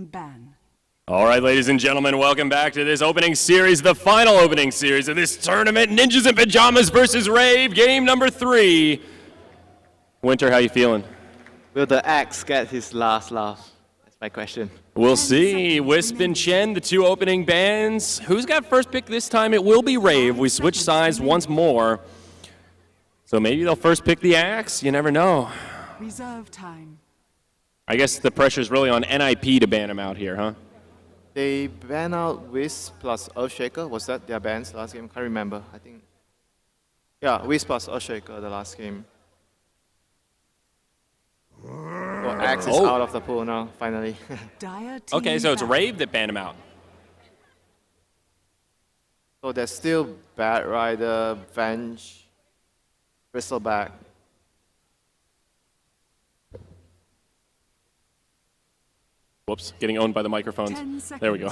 Team ban. All right, ladies and gentlemen, welcome back to this opening series, the final opening series of this tournament, Ninjas in Pajamas versus Rave, game number 3. Winter, how you feeling? Will the axe get his last laugh? That's my question. We'll see. Wisp and Chen, the two opening bands. Who's got first pick this time? It will be Rave. We switch sides once more. So maybe they'll first pick the axe. You never know. Reserve time. I guess the pressure's really on NiP to ban him out here, huh? They banned out Wisp plus Earthshaker. Was that their bans last game? Can't remember. I think. Yeah, Wisp plus Earthshaker the last game. So Axe is out of the pool now, finally. Okay, so it's Rave that banned him out. So there's still Bad Rider, Venge, Bristleback. Whoops, getting owned by the microphones. There we go.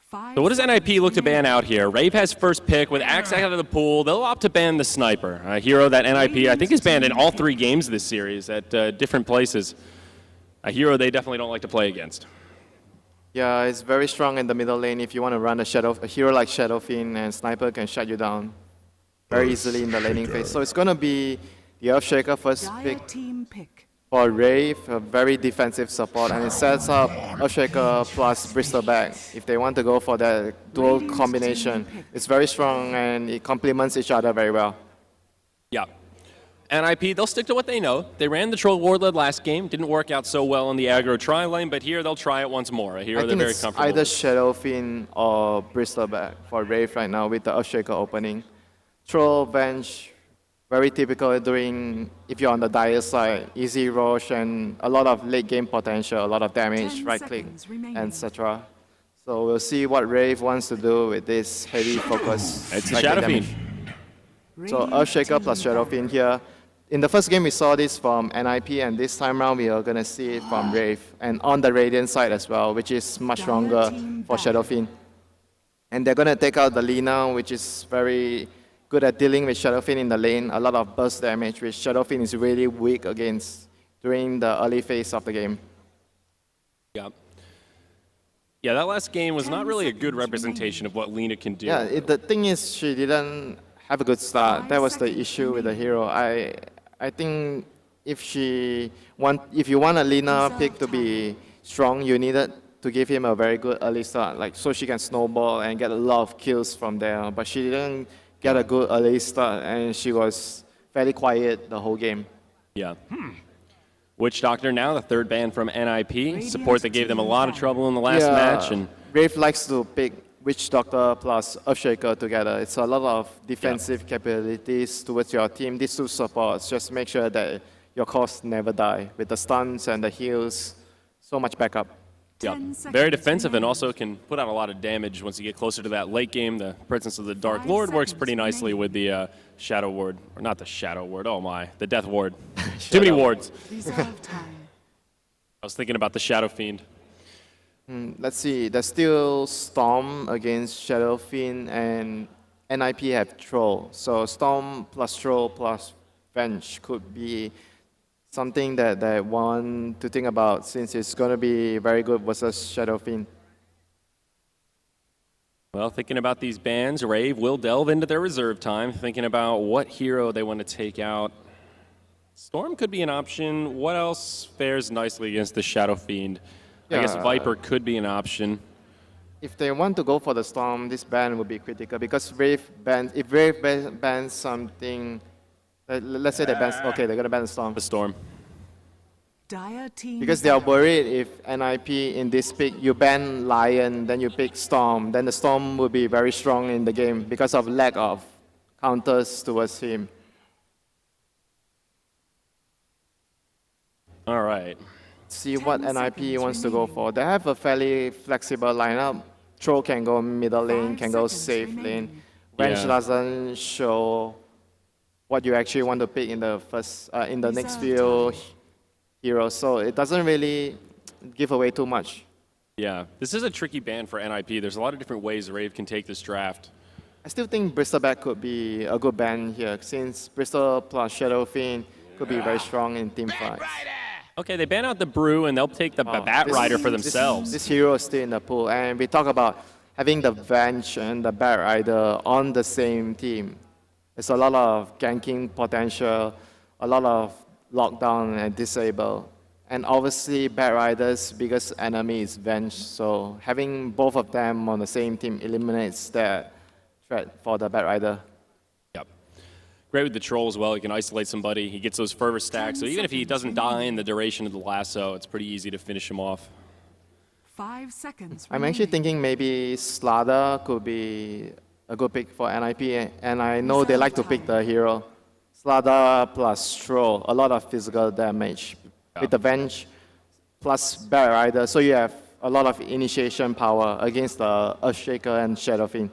So what does NiP look to ban out here? Rave has first pick with Axe out of the pool. They'll opt to ban the Sniper, a hero that NiP I think is banned in all 3 games of this series at different places. A hero they definitely don't like to play against. Yeah, it's very strong in the middle lane. If you want to run a hero like Shadowfiend, and Sniper can shut you down very easily in the laning phase. So it's going to be the Earthshaker first pick for Rave, a very defensive support, and it sets up Earthshaker plus Bristleback. If they want to go for that dual combination, it's very strong and it complements each other very well. Yeah. NiP, they'll stick to what they know. They ran the Troll Warlord last game, didn't work out so well in the aggro tri lane, but here they'll try it once more. A hero they're very comfortable either with. Shadowfiend or Bristleback for Rave right now with the Earthshaker opening. Troll, Venge, very typical during, if you're on the dire side, easy rush and a lot of late game potential, a lot of damage, right click, etc. So we'll see what Rave wants to do with this heavy focus. It's a Shadowfiend. So Earthshaker plus Shadowfiend here. In the first game we saw this from NiP, and this time around we are going to see it from Rave. And on the Radiant side as well, which is much stronger for Shadowfiend. And they're going to take out the Lina, which is very good at dealing with Shadowfiend in the lane, a lot of burst damage, which Shadowfiend is really weak against during the early phase of the game. Yeah. Yeah, that last game was not really a good representation of what Lina can do. Yeah, the thing is she didn't have a good start. That was the issue with the hero. I think if you want a Lina pick to be strong, you needed to give him a very good early start, like so she can snowball and get a lot of kills from there. But she didn't get a good early start, and she was fairly quiet the whole game. Yeah. Witch Doctor now, the 3rd ban from NiP. Support that gave them a lot of trouble in the last match. And Rave likes to pick Witch Doctor plus Earthshaker together. It's a lot of defensive capabilities towards your team. These 2 supports, just make sure that your costs never die. With the stuns and the heals, so much backup. Yeah, very defensive and also can put out a lot of damage once you get closer to that late game. The presence of the Dark Lord works pretty nicely with the Shadow Ward. Or not the Shadow Ward, oh my, the Death Ward. Too many wards. I was thinking about the Shadowfiend. Let's see, there's still Storm against Shadowfiend, and NiP have Troll. So Storm plus Troll plus Venge could be something that I want to think about, since it's going to be very good versus Shadowfiend. Well, thinking about these bans, Rave will delve into their reserve time, thinking about what hero they want to take out. Storm could be an option. What else fares nicely against the Shadowfiend? I guess Viper could be an option. If they want to go for the Storm, this ban would be critical, because if Rave bans something, let's say they ban, okay, they're going to ban the Storm. The Storm. Because they are worried if NiP in this pick, you ban Lion, then you pick Storm, then the Storm will be very strong in the game because of lack of counters towards him. All right. See what NiP wants to go for. They have a fairly flexible lineup. Troll can go middle lane, can go safe lane. Venge doesn't show what you actually want to pick in the first, in the next few heroes, so it doesn't really give away too much. Yeah, this is a tricky ban for NiP. There's a lot of different ways Rave can take this draft. I still think Bristleback could be a good ban here, since Bristol plus Shadowfiend could be very strong in team fights. Okay, they ban out the Brew, and they'll take the Bat Rider for themselves. This hero is still in the pool, and we talk about having the Venge and the Bat Rider on the same team. There's a lot of ganking potential, a lot of lockdown and disable. And obviously, Bat Rider's biggest enemy is Venge, so having both of them on the same team eliminates that threat for the Bat Rider. Yep. Great with the troll as well. He can isolate somebody. He gets those fervor stacks. So even if he doesn't die in the duration of the lasso, it's pretty easy to finish him off. 5 seconds. I'm actually thinking maybe Slada could be a good pick for NiP, and I know they like to pick the hero. Slada plus Troll, a lot of physical damage. With the Venge plus Bat Rider, so you have a lot of initiation power against the Earthshaker and Shadow Fiend.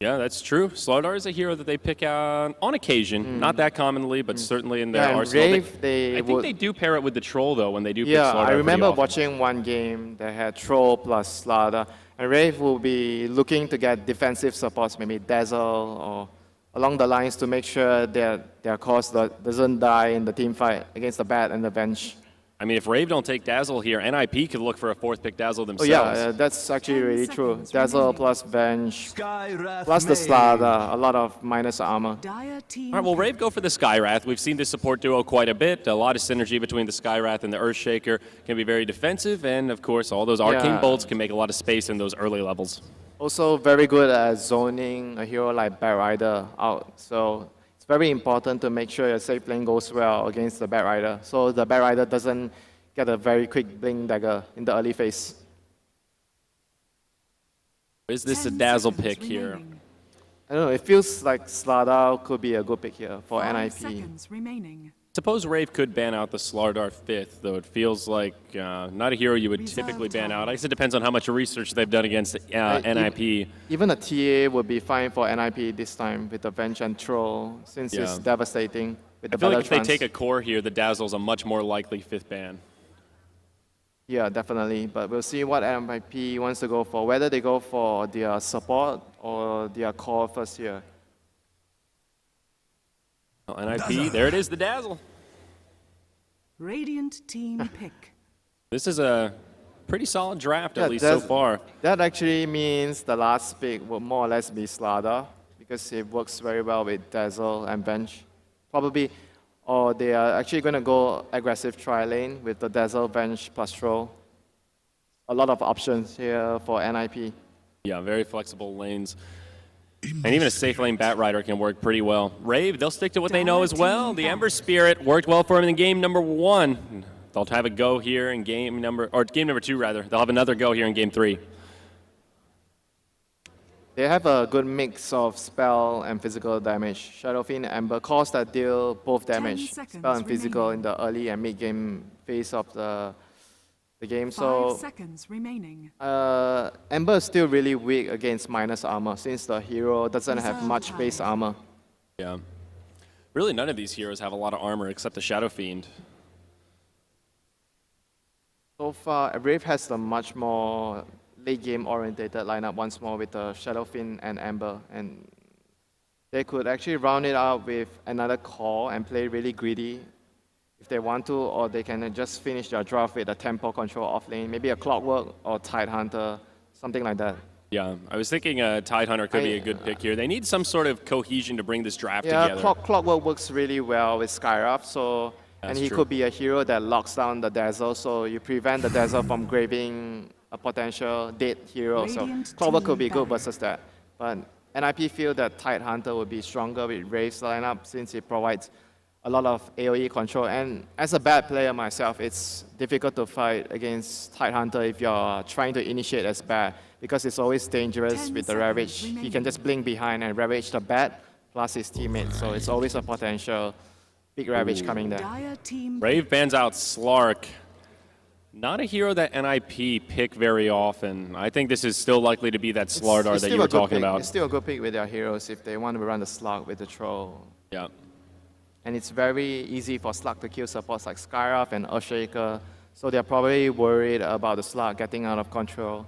Yeah, that's true. Slardar is a hero that they pick out on occasion. Not that commonly, but certainly in their arsenal. RAVE, I think they do pair it with the Troll, though, when they do pick Slardar. Yeah, I remember pretty often. watching one game that had Troll plus Slada, and RAVE will be looking to get defensive supports, maybe Dazzle or along the lines to make sure that their cause doesn't die in the team fight against the Bat and the Venge. I mean, if RAVE don't take Dazzle here, NiP could look for a fourth pick Dazzle Oh themselves. yeah, that's actually really true. Dazzle plus Venge, plus the Slada, a lot of minus armor. Dire team. All right, well, RAVE go for the Skywrath. We've seen this support duo quite a bit. A lot of synergy between the Skywrath and the Earthshaker can be very defensive, and of course, all those arcane bolts can make a lot of space in those early levels. Also very good at zoning a hero like Bat Rider out. So it's very important to make sure your safe lane goes well against the Bat Rider, so the Bat Rider doesn't get a very quick blink dagger in the early phase. Is this a 10 Dazzle seconds pick here? remaining. I don't know, it feels like Slada could be a good pick here for 5 NiP. seconds remaining. Suppose RAVE could ban out the Slardar 5th, though it feels like not a hero you would Reserve typically ban time. out. I guess it depends on how much research they've done against NiP. Even a TA would be fine for NiP this time with the Venge and Troll, since it's Yeah. devastating with I the feel like Battle if they Trance. take a core here, the Dazzle's a much more likely 5th ban. Yeah, definitely. But we'll see what NiP wants to go for, whether they go for their support or their core first here. Well, NiP, there it is, the Dazzle. Radiant team pick. This is a pretty solid draft, Yeah, at least so that's- far. That actually means the last pick will more or less be Slada, because it works very well with Dazzle and Venge. Probably, or they are actually going to go aggressive tri-lane with the Dazzle, Venge plus Troll. A lot of options here for NiP. Yeah, very flexible lanes. And even a safe lane Bat Rider can work pretty well. RAVE, they'll stick to what they know as well. The Ember Spirit worked well for them in game number 1. They'll have a go here in game number 2 rather. They'll have another go here in game 3. They have a good mix of spell and physical damage. Shadow Fiend and Ember cores that deal both damage, seconds spell and physical, remaining. in the early and mid-game phase of the game. 5 So seconds remaining. Ember is still really weak against minus armor, since the hero doesn't have Reserve much base time. armor. Yeah. Really, none of these heroes have a lot of armor except the Shadow Fiend. So far, RAVE has a much more late game orientated lineup once more with the Shadow Fiend and Ember, and they could actually round it out with another core and play really greedy if they want to, or they can just finish their draft with a tempo control off lane, maybe a Clockwork or Tide Hunter, something like that. Yeah, I was thinking Tide Hunter could be a good pick here. They need some sort of cohesion to bring this draft Yeah, together. Clockwork works really well with Skywrath, so and That's he true. could be a hero that locks down the Dazzle, so you prevent the Dazzle from graving a potential dead hero. So Radiant Clockwork could team be good battle. versus that. But NiP feel that Tide Hunter would be stronger with RAVE's lineup, since it provides a lot of AoE control. And as a bad player myself, it's difficult to fight against Tide Hunter if you're trying to initiate as bad, because it's always dangerous 10 with the seconds Ravage. He can remaining. just blink behind and Ravage the bat plus his teammate. So it's always a potential big Ravage coming there. Dire team RAVE bans out Slark. Not a hero that NiP pick very often. I think this is still likely to be that Slardar It's that still you were a good talking pick. about. It's still a good pick with their heroes if they want to run the Slug with the Troll. Yeah. And it's very easy for Slug to kill supports like Skywrath and Earthshaker, so they're probably worried about the Slug getting out of control.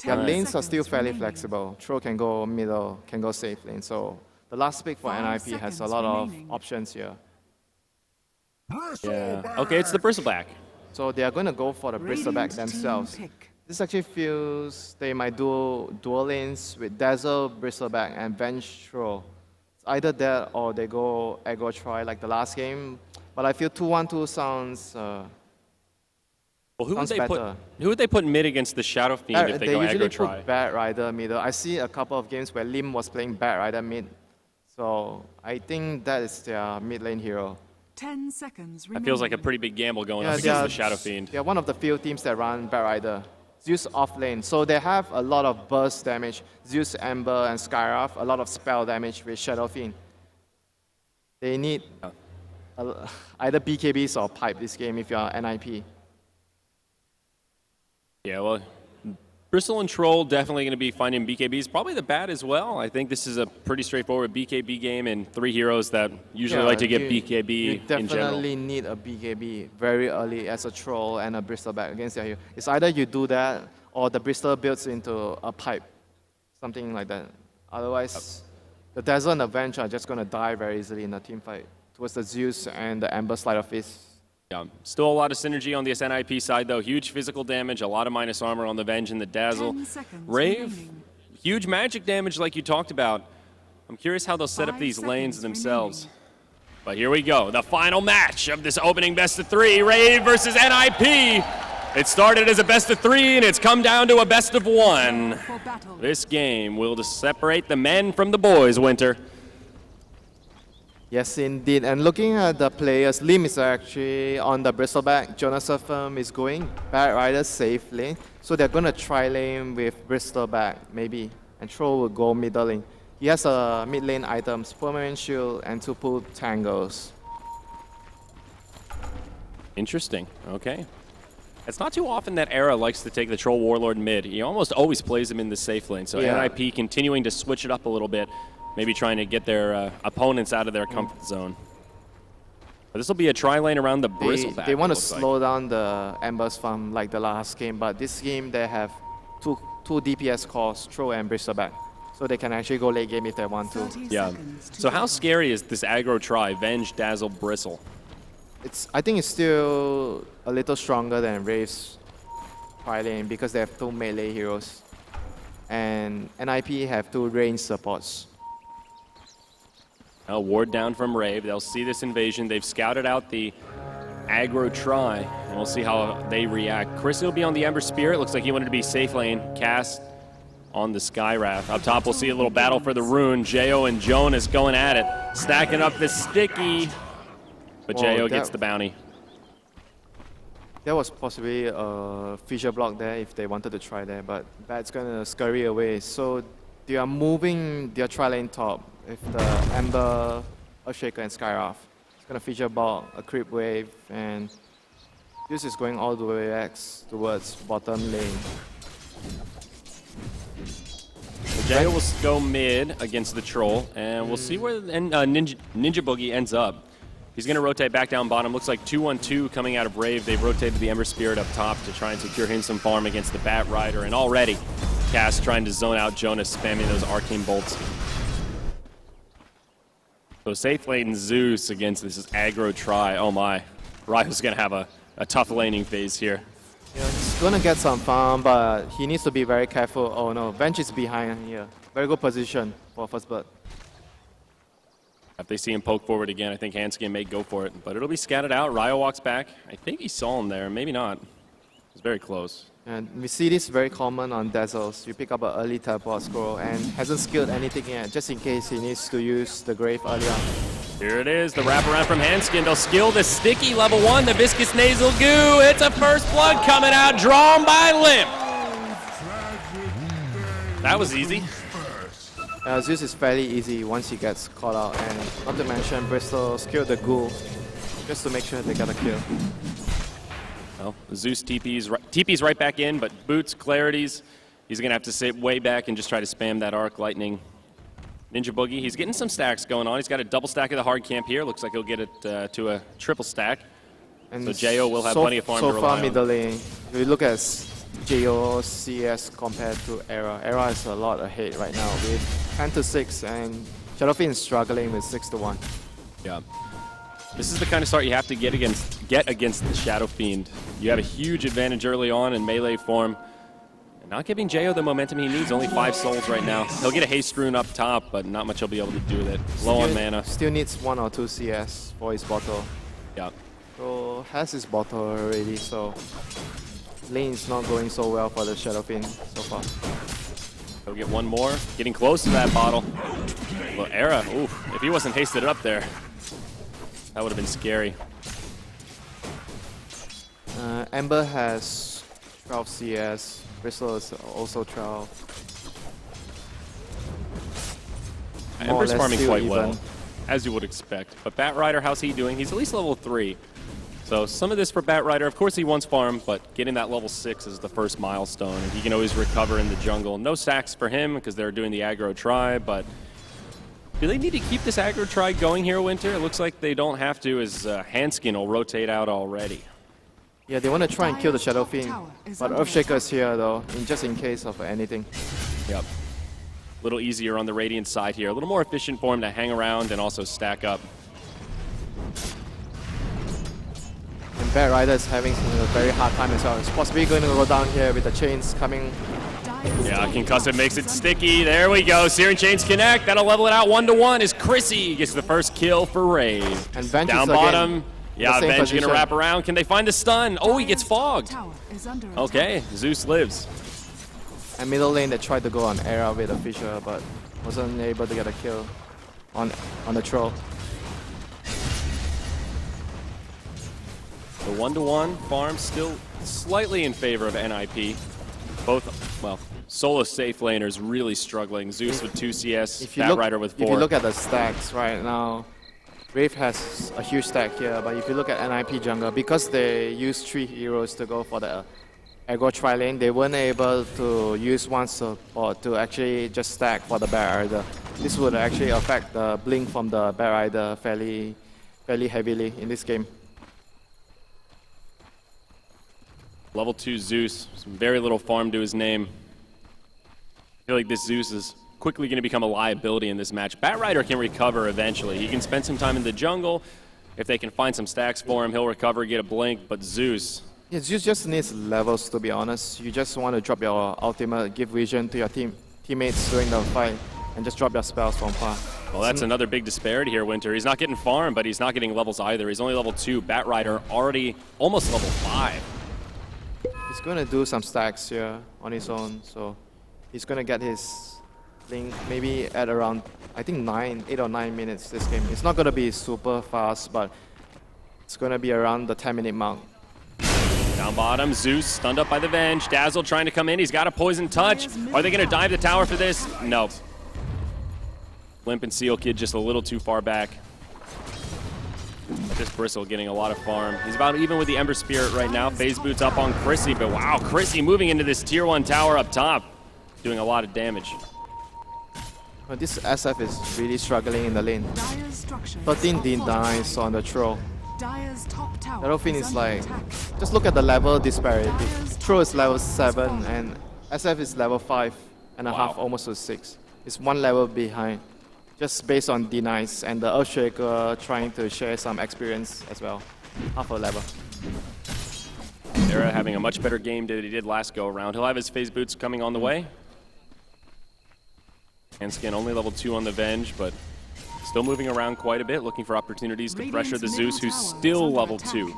Their 10 lanes are still seconds fairly remaining. flexible. Troll can go middle, can go safe lane, so the last pick for 5 NiP has a seconds lot of remaining. options here. Yeah. Okay, it's the bristleback. So they are going to go for the bristleback Radiant team themselves. pick. This actually feels they might do dual lanes with Dazzle, bristleback, and Vengeful. It's either that or they go aggro try like the last game. But I feel 2-1-2 sounds. Well, who would Sounds they put? better. Who would they put mid against the Shadow Fiend if they go usually aggro try? put Bat Rider middle. I see a couple of games where Lim was playing Bat Rider mid. So I think that is their mid lane hero. 10 seconds That remaining. feels like a pretty big gamble going up they against are- the Shadow Fiend. They're one of the few teams that run Bat Rider. Zeus off lane. So they have a lot of burst damage. Zeus, Ember, and Skywrath, a lot of spell damage with Shadow Fiend. They need either BKBs or pipe this game if you're NiP. Yeah, well, Bristle and Troll definitely going to be finding BKBs. Probably the Bat as well. I think this is a pretty straightforward BKB game and 3 heroes that usually like to get BKB you in general. definitely need a BKB very early as a Troll and a Bristleback against your hero. It's either you do that or the Bristol builds into a pipe, something like that. Otherwise, the Dazzle and the Venge are just going to die very easily in a team fight towards the Zeus and the Ember Sleight of Fist. Yeah, still a lot of synergy on the NiP side, though. Huge physical damage, a lot of minus armor on the Venge and the Dazzle. 10 seconds RAVE, remaining. huge magic damage like you talked about. I'm curious how they'll set up 5 these lanes seconds themselves. remaining. But here we go, the final match of this opening best of 3, RAVE versus NiP. It started as a best of 3, and it's come down to a best of 1. For battle. This game will just separate the men from the boys, Winter. Yes, indeed. And looking at the players, Lim is actually on the Bristleback. Jonas is going Bat Rider safely. So they're going to try lane with Bristleback, maybe. And Troll will go middle lane. He has mid lane items, Permanent Shield, and 2 pull Tangles. Interesting, okay. It's not too often that Era likes to take the Troll Warlord mid. He almost always plays him in the safe lane. So Yeah. NiP continuing to switch it up a little bit, maybe trying to get their opponents out of their comfort zone. But this will be a tri lane around the Bristleback. They want to it looks like. slow down the Embers farm like the last game, but this game they have two DPS cores, Troll and Bristleback. So they can actually go late game if they want to. 30 Yeah. seconds to So how go. scary is this aggro tri? Venge, Dazzle, Bristle. I think it's still a little stronger than Rave's tri lane because they have 2 melee heroes. And NiP have 2 range supports. Now ward down from RAVE. They'll see this invasion. They've scouted out the aggro tri, and we'll see how they react. Chris will be on the Ember Spirit. Looks like he wanted to be safe lane. Cast on the Skywrath. Up top, we'll see a little battle for the rune. Jo and Jonas going at it, stacking up the sticky. But Whoa, Jo that- gets the bounty. There was possibly a fissure block there if they wanted to try there, but Bat's gonna scurry away. So they are moving their tri lane top with the Ember, Earthshaker, and Skywrath. It's gonna fissure block, a creep wave, and this is going all the way X towards bottom lane. Jo will go mid against the Troll, and we'll see where Ninja Boogie ends up. He's going to rotate back down bottom. Looks like 2-1-2 coming out of RAVE. They've rotated the Ember Spirit up top to try and secure him some farm against the Bat Rider. And already, Cass trying to zone out Jonas, spamming those arcane bolts. So safe lane Zeus against this is aggro tri. Oh my. Ryo's going to have a tough laning phase here. Yeah, he's gonna get some farm, but he needs to be very careful. Oh no, Venge is behind here. Very good position for first blood. If they see him poke forward again, I think Hanskin may go for it. But it'll be scattered out. Ryo walks back. I think he saw him there. Maybe not. It's very close. And we see this very common on Dazzles. You pick up an early teleport scroll and hasn't skilled anything yet, just in case he needs to use the Grave early on. Here it is, the wraparound from Hanskin. They'll skill the sticky level 1, the viscous nasal goo. It's a first blood coming out, drawn by Limp. That was easy. Zeus is fairly easy once he gets caught out, and not to mention Bristol skilled the ghoul just to make sure they got a kill. Well, Zeus TP's right back in, but Boots, Clarities, he's going to have to sit way back and just try to spam that Arc Lightning. Ninja Boogie, he's getting some stacks going on. He's got a double stack of the hard camp here. Looks like he'll get it to a triple stack. And So Jo will have plenty of farm to so rely far on. middle lane, if you look at Jo CS compared to Era is a lot ahead right now with 10 to 6, and Shadow Fiend is struggling with 6-1. Yeah. This is the kind of start you have to get against the Shadow Fiend. You have a huge advantage early on in melee form. And not giving Jo the momentum he needs, only 5 souls right now. He'll get a haste rune up top, but not much he'll be able to do with it. Low on mana. Still needs 1 or 2 CS for his bottle. Yeah. So has his bottle already, so lane is not going so well for the Shadow Fiend so far. He'll get one more. Getting close to that bottle. Well, Era, oof, if he wasn't hasted up there, that would have been scary. Ember has 12 CS. Bristle is also 12. More or Ember's less farming still quite even. well, as you would expect. But Bat Rider, how's he doing? He's at least level 3. So some of this for Bat Rider, of course he wants farm, but getting that level 6 is the first milestone. And he can always recover in the jungle. No stacks for him because they're doing the aggro try, but do they need to keep this aggro try going here, Winter? It looks like they don't have to, as Hanskin will rotate out already. Yeah, they want to try and kill the Dire's Shadow top Fiend, tower is but under Earthshaker is attack. here though, just in case of anything. Yep. A little easier on the Radiant side here. A little more efficient for him to hang around and also stack up. And Bat Rider is having a very hard time as well. It's possibly going to go down here with the chains coming. Dire's Yeah, top Concussive tower makes is it under sticky. There we go. Searing Chains connect. That'll level it out 1-1 as Chrissy gets the first kill for RAVE. And Venge Down is again bottom. in Yeah, the same Venge position. gonna wrap around. Can they find the stun? Oh, he gets Dire's top fogged. tower is under Okay, attack. Zeus lives. And middle lane they tried to go on Era with a Fisher, but wasn't able to get a kill on the troll. The 1-1 farm still slightly in favor of NiP. Both, well, solo safe laners really struggling. Zeus with 2 CS, Bat Rider with 4. If you look at the stacks right now, RAVE has a huge stack here, but if you look at NiP jungle, because they use 3 heroes to go for the aggro tri lane, they weren't able to use one support to actually just stack for the Bat Rider. This would actually affect the blink from the Bat Rider fairly heavily in this game. Level 2 Zeus, some very little farm to his name. I feel like this Zeus is quickly going to become a liability in this match. Bat Rider can recover eventually. He can spend some time in the jungle. If they can find some stacks for him, he'll recover, get a blink. But Zeus, Yeah, Zeus just needs levels, to be honest. You just want to drop your ultimate, give vision to your teammates during the fight, and just drop your spells from far. well, that's another big disparity here, Winter. He's not getting farm, but he's not getting levels either. He's only level 2. Bat Rider already almost level 5. He's going to do some stacks here on his own, so he's going to get his link maybe at around, I think 8 or 9 minutes this game. It's not going to be super fast, but it's going to be around the 10-minute mark. Down bottom, Zeus stunned up by the Venge. Dazzle trying to come in. He's got a poison touch. Are they going to dive the tower for this? No. Limp and Seal Kid just a little too far back. This Bristle getting a lot of farm. He's about even with the Ember Spirit right now. Phase Boots up on Chrissy, but wow, Chrissy moving into this tier 1 tower up top, doing a lot of damage. But this SF is really struggling in the lane. Dire's structures 13 are denies fortified. on the troll. Dire's top tower Shadow Fiend is is under like, attack. just look at the level disparity. Troll is level 7 and SF is level 5 and a half, Wow. almost to 6. It's 1 level behind, just based on denies and the Earthshaker trying to share some experience as well. Half a level. Era having a much better game than he did last go around. He'll have his Phase Boots coming on the way. Hanskin only level 2 on the Venge, but still moving around quite a bit, looking for opportunities to pressure the Zeus, who's still level 2.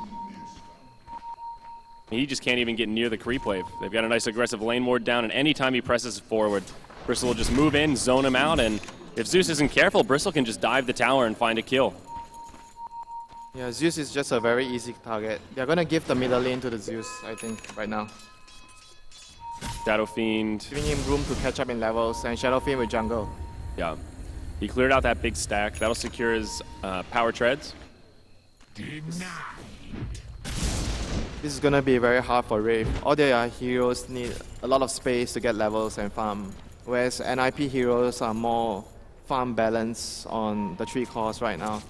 He just can't even get near the creep wave. They've got a nice aggressive lane ward down, and anytime he presses forward, Bristle will just move in, zone him out, and if Zeus isn't careful, Bristle can just dive the tower and find a kill. Yeah, Zeus is just a very easy target. They're gonna give the middle lane to the Zeus, I think, right now. Shadow Fiend, Giving him room to catch up in levels, and Shadow Fiend with jungle. yeah. He cleared out that big stack. That'll secure his power treads. This is gonna be very hard for RAVE. All their heroes need a lot of space to get levels and farm, whereas NiP heroes are more farm balance on the 3 cores right now.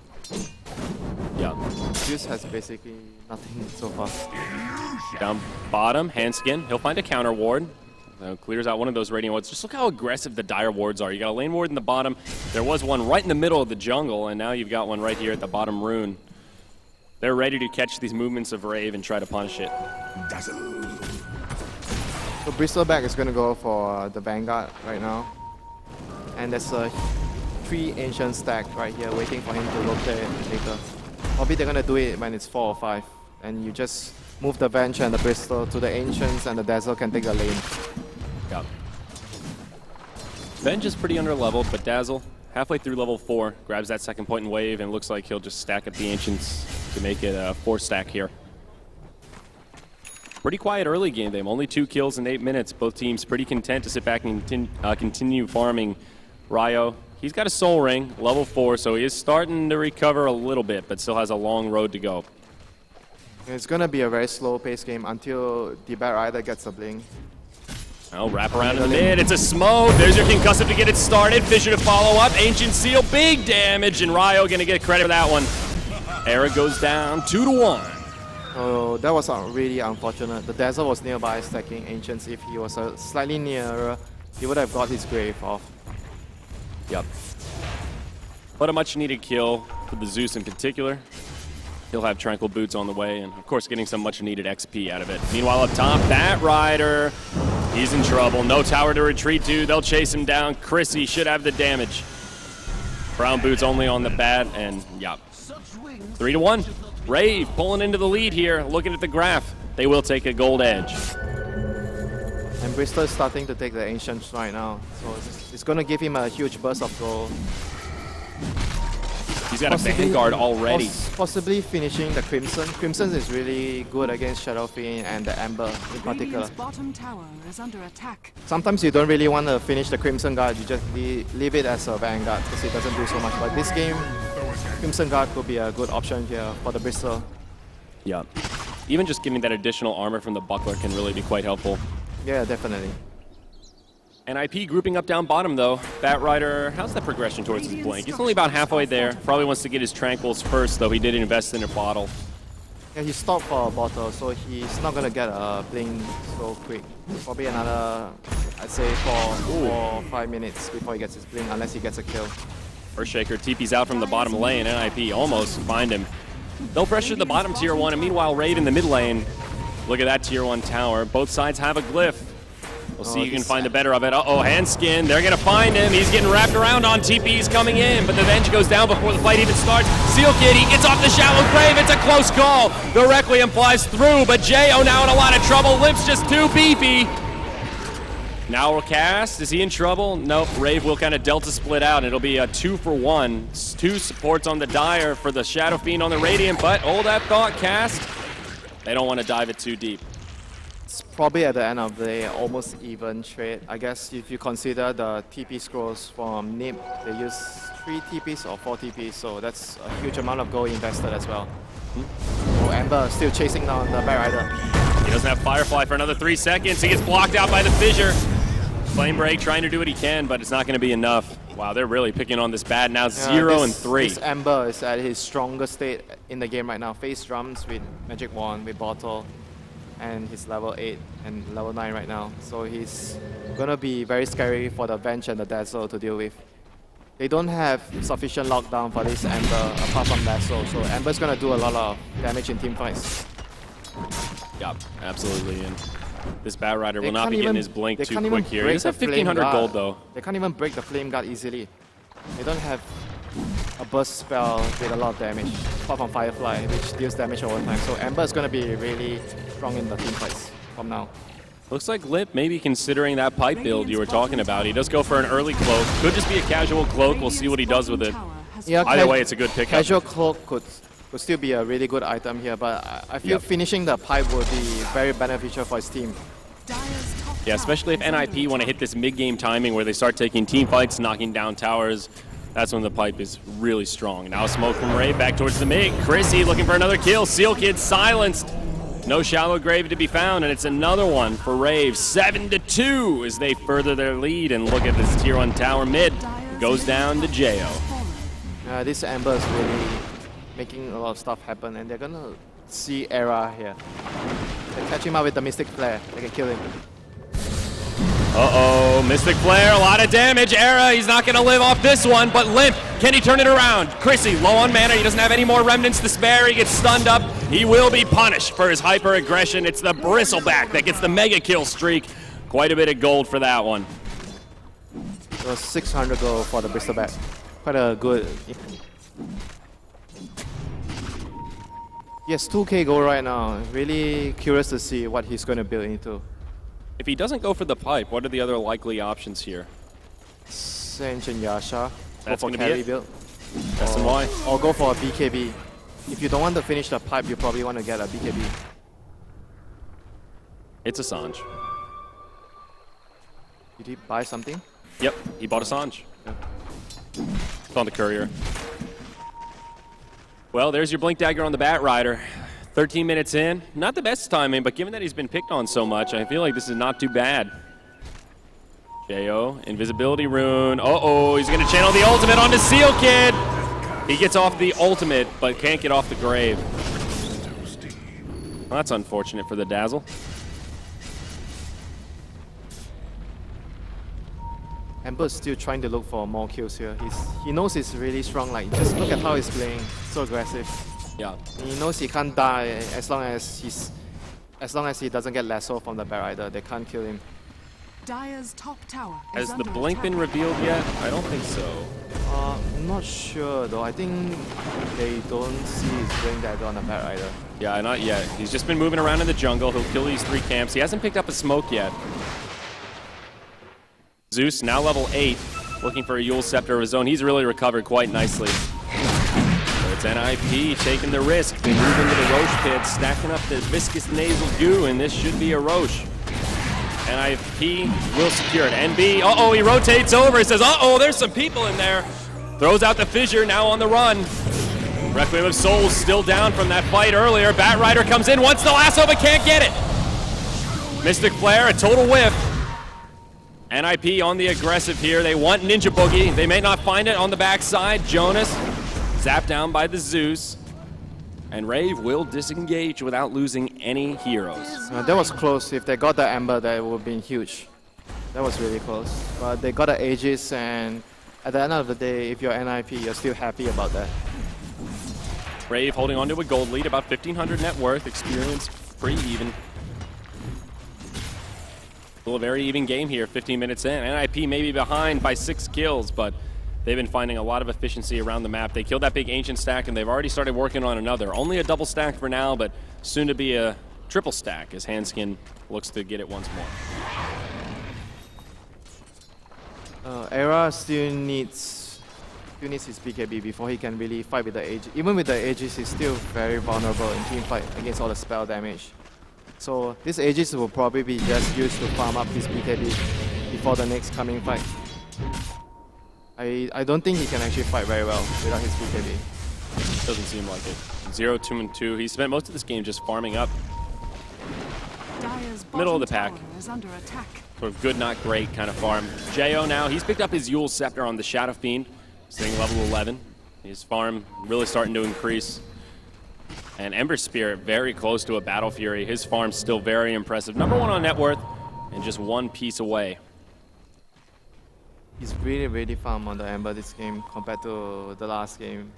Yeah. Zeus has basically nothing so far. Down bottom, Hanskin. He'll find a counter ward. Clears out one of those radiant wards. Just look how aggressive the dire wards are. You got a lane ward in the bottom. There was one right in the middle of the jungle, and now you've got one right here at the bottom rune. They're ready to catch these movements of RAVE and try to punish it. So Bristleback is going to go for the Vanguard right now. And there's a 3 ancient stack right here waiting for him to rotate later. Probably they're going to do it when it's 4 or 5. And you just move the Venge and the Bristol to the Ancients, and the Dazzle can take a lane. Yep. Venge is pretty underleveled, but Dazzle, halfway through level 4, grabs that second point in wave, and looks like he'll just stack up the Ancients to make it a 4 stack here. Pretty quiet early game, they've only 2 kills in 8 minutes. Both teams pretty content to sit back and continue farming. Ryo, he's got a soul ring, level 4, so he is starting to recover a little bit, but still has a long road to go. It's going to be a very slow-paced game until the Bat Rider gets a blink. Oh, wrap around in the mid. It's a smoke. There's your concussive to get it started. Fissure to follow up. Ancient Seal, big damage, and Ryo going to get credit for that one. Era goes down 2-1. Oh, that was really unfortunate. The Dazzle was nearby stacking Ancients. If he was slightly nearer, he would have got his grave off. Yep. But a much-needed kill for the Zeus in particular. He'll have Tranquil Boots on the way, and of course getting some much-needed XP out of it. Meanwhile, up top, Bat Rider, he's in trouble. No tower to retreat to. They'll chase him down. Chrissy should have the damage. Brown Boots only on the Bat, and yep. 3-1. RAVE pulling into the lead here. Looking at the graph, they will take a gold edge. And Bristol is starting to take the Ancients right now, so it's going to give him a huge burst of gold. He's got a Vanguard already. Possibly finishing the Crimson. Crimson is really good against Shadow Fiend and the Ember in particular. Radiant's bottom tower is under attack. Sometimes you don't really want to finish the Crimson Guard, you just leave it as a Vanguard because it doesn't do so much. But this game, Crimson Guard could be a good option here for the Bristol. Yeah. Even just getting that additional armor from the Buckler can really be quite helpful. Yeah, definitely. NiP grouping up down bottom though. Bat Rider, how's the progression towards his blink? He's only about halfway there. Probably wants to get his Tranquils first, though he did invest in a bottle. Yeah, he stopped for a bottle, so he's not going to get a blink so quick. Probably another, I'd say, 4 or 5 minutes before he gets his blink, unless he gets a kill. Earthshaker TP's out from the bottom lane. NiP almost find him. They'll pressure the bottom tier 1, and meanwhile RAVE in the mid lane. Look at that tier 1 tower. Both sides have a glyph. We'll see who can find the better of it. Uh-oh, Handskin. They're going to find him. He's getting wrapped around on TP's coming in, but the Venge goes down before the fight even starts. Seal Kid, he gets off the shallow grave. It's a close call. The Requiem flies through, but Jo now in a lot of trouble. Limp's just too beefy. Now we'll cast. Is he in trouble? Nope. RAVE will kind of delta split out. It'll be a 2-for-1. 2 supports on the Dire for the Shadow Fiend on the Radiant, but hold that thought, cast. They don't want to dive it too deep. It's probably at the end of the day, almost even trade. I guess if you consider the TP scrolls from NiP, they use 3 TPs or 4 TPs, so that's a huge amount of gold invested as well. So Ember still chasing down the Bat Rider. He doesn't have Firefly for another 3 seconds. He gets blocked out by the Fissure. Flame Break trying to do what he can, but it's not going to be enough. Wow, they're really picking on this Bat now. 0 and 3. This Ember is at his strongest state in the game right now. Face drums with Magic Wand, with Bottle, and he's level 8 and level 9 right now. So he's gonna be very scary for the Venge and the Dazzle to deal with. They don't have sufficient lockdown for this Ember apart from Dazzle, so Ember's gonna do a lot of damage in team fights. Yep, absolutely. And this Bat Rider will not be getting his blink too quick here. He does have 1,500 gold though. They can't even break the Flame Guard easily. They don't have a burst spell with a lot of damage, apart from Firefly, which deals damage over time. So Ember is going to be really strong in the team fights from now. Looks like Lip may be considering that pipe build you were talking about. He does go for an early cloak. Could just be a casual cloak. We'll see what he does with it. Yeah, either way, it's a good pickup. Casual cloak could still be a really good item here, but I feel finishing the pipe would be very beneficial for his team. Yeah, especially if NiP want to hit this mid-game timing where they start taking team fights, knocking down towers. That's when the pipe is really strong. Now smoke from RAVE back towards the mid. Chrissy looking for another kill. Seal Kid silenced. No shallow grave to be found, and it's another one for RAVE. 7-2 as they further their lead, and look at this tier 1 tower mid. Goes down to Jo. This Ember is really making a lot of stuff happen, and they're gonna see Era here. They catch him up with the Mystic Flare. They can kill him. Uh-oh, Mystic Flare, a lot of damage. Era, he's not gonna live off this one, but Limp, can he turn it around? Chrissy, low on mana, he doesn't have any more remnants to spare. He gets stunned up. He will be punished for his hyper aggression. It's the Bristleback that gets the mega kill streak. Quite a bit of gold for that one. It was 600 gold for the Bristleback. Quite a good. He has 2k gold right now. Really curious to see what he's going to build into. If he doesn't go for the pipe, what are the other likely options here? Sench and Yasha. That's go for gonna be carry it? build. S&Y. Or go for a BKB. If you don't want to finish the pipe, you probably want to get a BKB. It's Assange. Did he buy something? Yep, he bought Assange. Yeah. Found the courier. Well, there's your Blink Dagger on the Bat Rider. 13 minutes in. Not the best timing, but given that he's been picked on so much, I feel like this is not too bad. Jo, Invisibility Rune. Uh-oh, he's going to channel the ultimate onto Seal Kid. He gets off the ultimate, but can't get off the grave. Well, that's unfortunate for the Dazzle. Ember's still trying to look for more kills here. He knows he's really strong. Like, just look at how he's playing. So aggressive. Yeah. He knows he can't die as long as he doesn't get lasso from the Bat Rider. They can't kill him. Dire's top tower is Has the under blink attack. been revealed yet? I don't think so. I'm not sure though. I think they don't see his Blink Dagger on the Bat Rider. Yeah, not yet. He's just been moving around in the jungle. He'll kill these 3 camps. He hasn't picked up a smoke yet. Zeus, now level 8, looking for a Yule Scepter of his own. He's really recovered quite nicely. So it's NiP taking the risk. They move into the Roche pit, stacking up the viscous nasal goo, and this should be a Roche. NiP will secure it. NB, uh-oh, he rotates over. He says, uh-oh, there's some people in there. Throws out the Fissure, now on the run. Requiem of Souls still down from that fight earlier. Bat Rider comes in, wants the lasso, but can't get it. Mystic Flare, a total whiff. NiP on the aggressive here. They want Ninja Boogie. They may not find it on the backside. Jonas zapped down by the Zeus. And RAVE will disengage without losing any heroes. That was close. If they got the Ember, that would have been huge. That was really close. But they got the Aegis, and at the end of the day, if you're NiP, you're still happy about that. RAVE holding on to a gold lead, about 1,500 net worth, experience pretty even. Still a very even game here, 15 minutes in. NiP may be behind by 6 kills, but they've been finding a lot of efficiency around the map. They killed that big Ancient stack, and they've already started working on another. Only a double stack for now, but soon to be a triple stack as Handskin looks to get it once more. Era still needs his BKB before he can really fight with the Aegis. Even with the Aegis, he's still very vulnerable in team fight against all the spell damage. So this Aegis will probably be just used to farm up his BKB before the next coming fight. I don't think he can actually fight very well without his BKB. Doesn't seem like it. 0, 2, and 2. He spent most of this game just farming up. Dire's Middle of the bottom pack. tower is under attack. Sort of good, not great kind of farm. Jo now, he's picked up his Yule Scepter on the Shadow Fiend, sitting level 11. His farm really starting to increase. And Ember Spirit very close to a Battle Fury. His farm's still very impressive. Number 1 on net worth, and just 1 piece away. He's really farm on the Ember this game compared to the last game.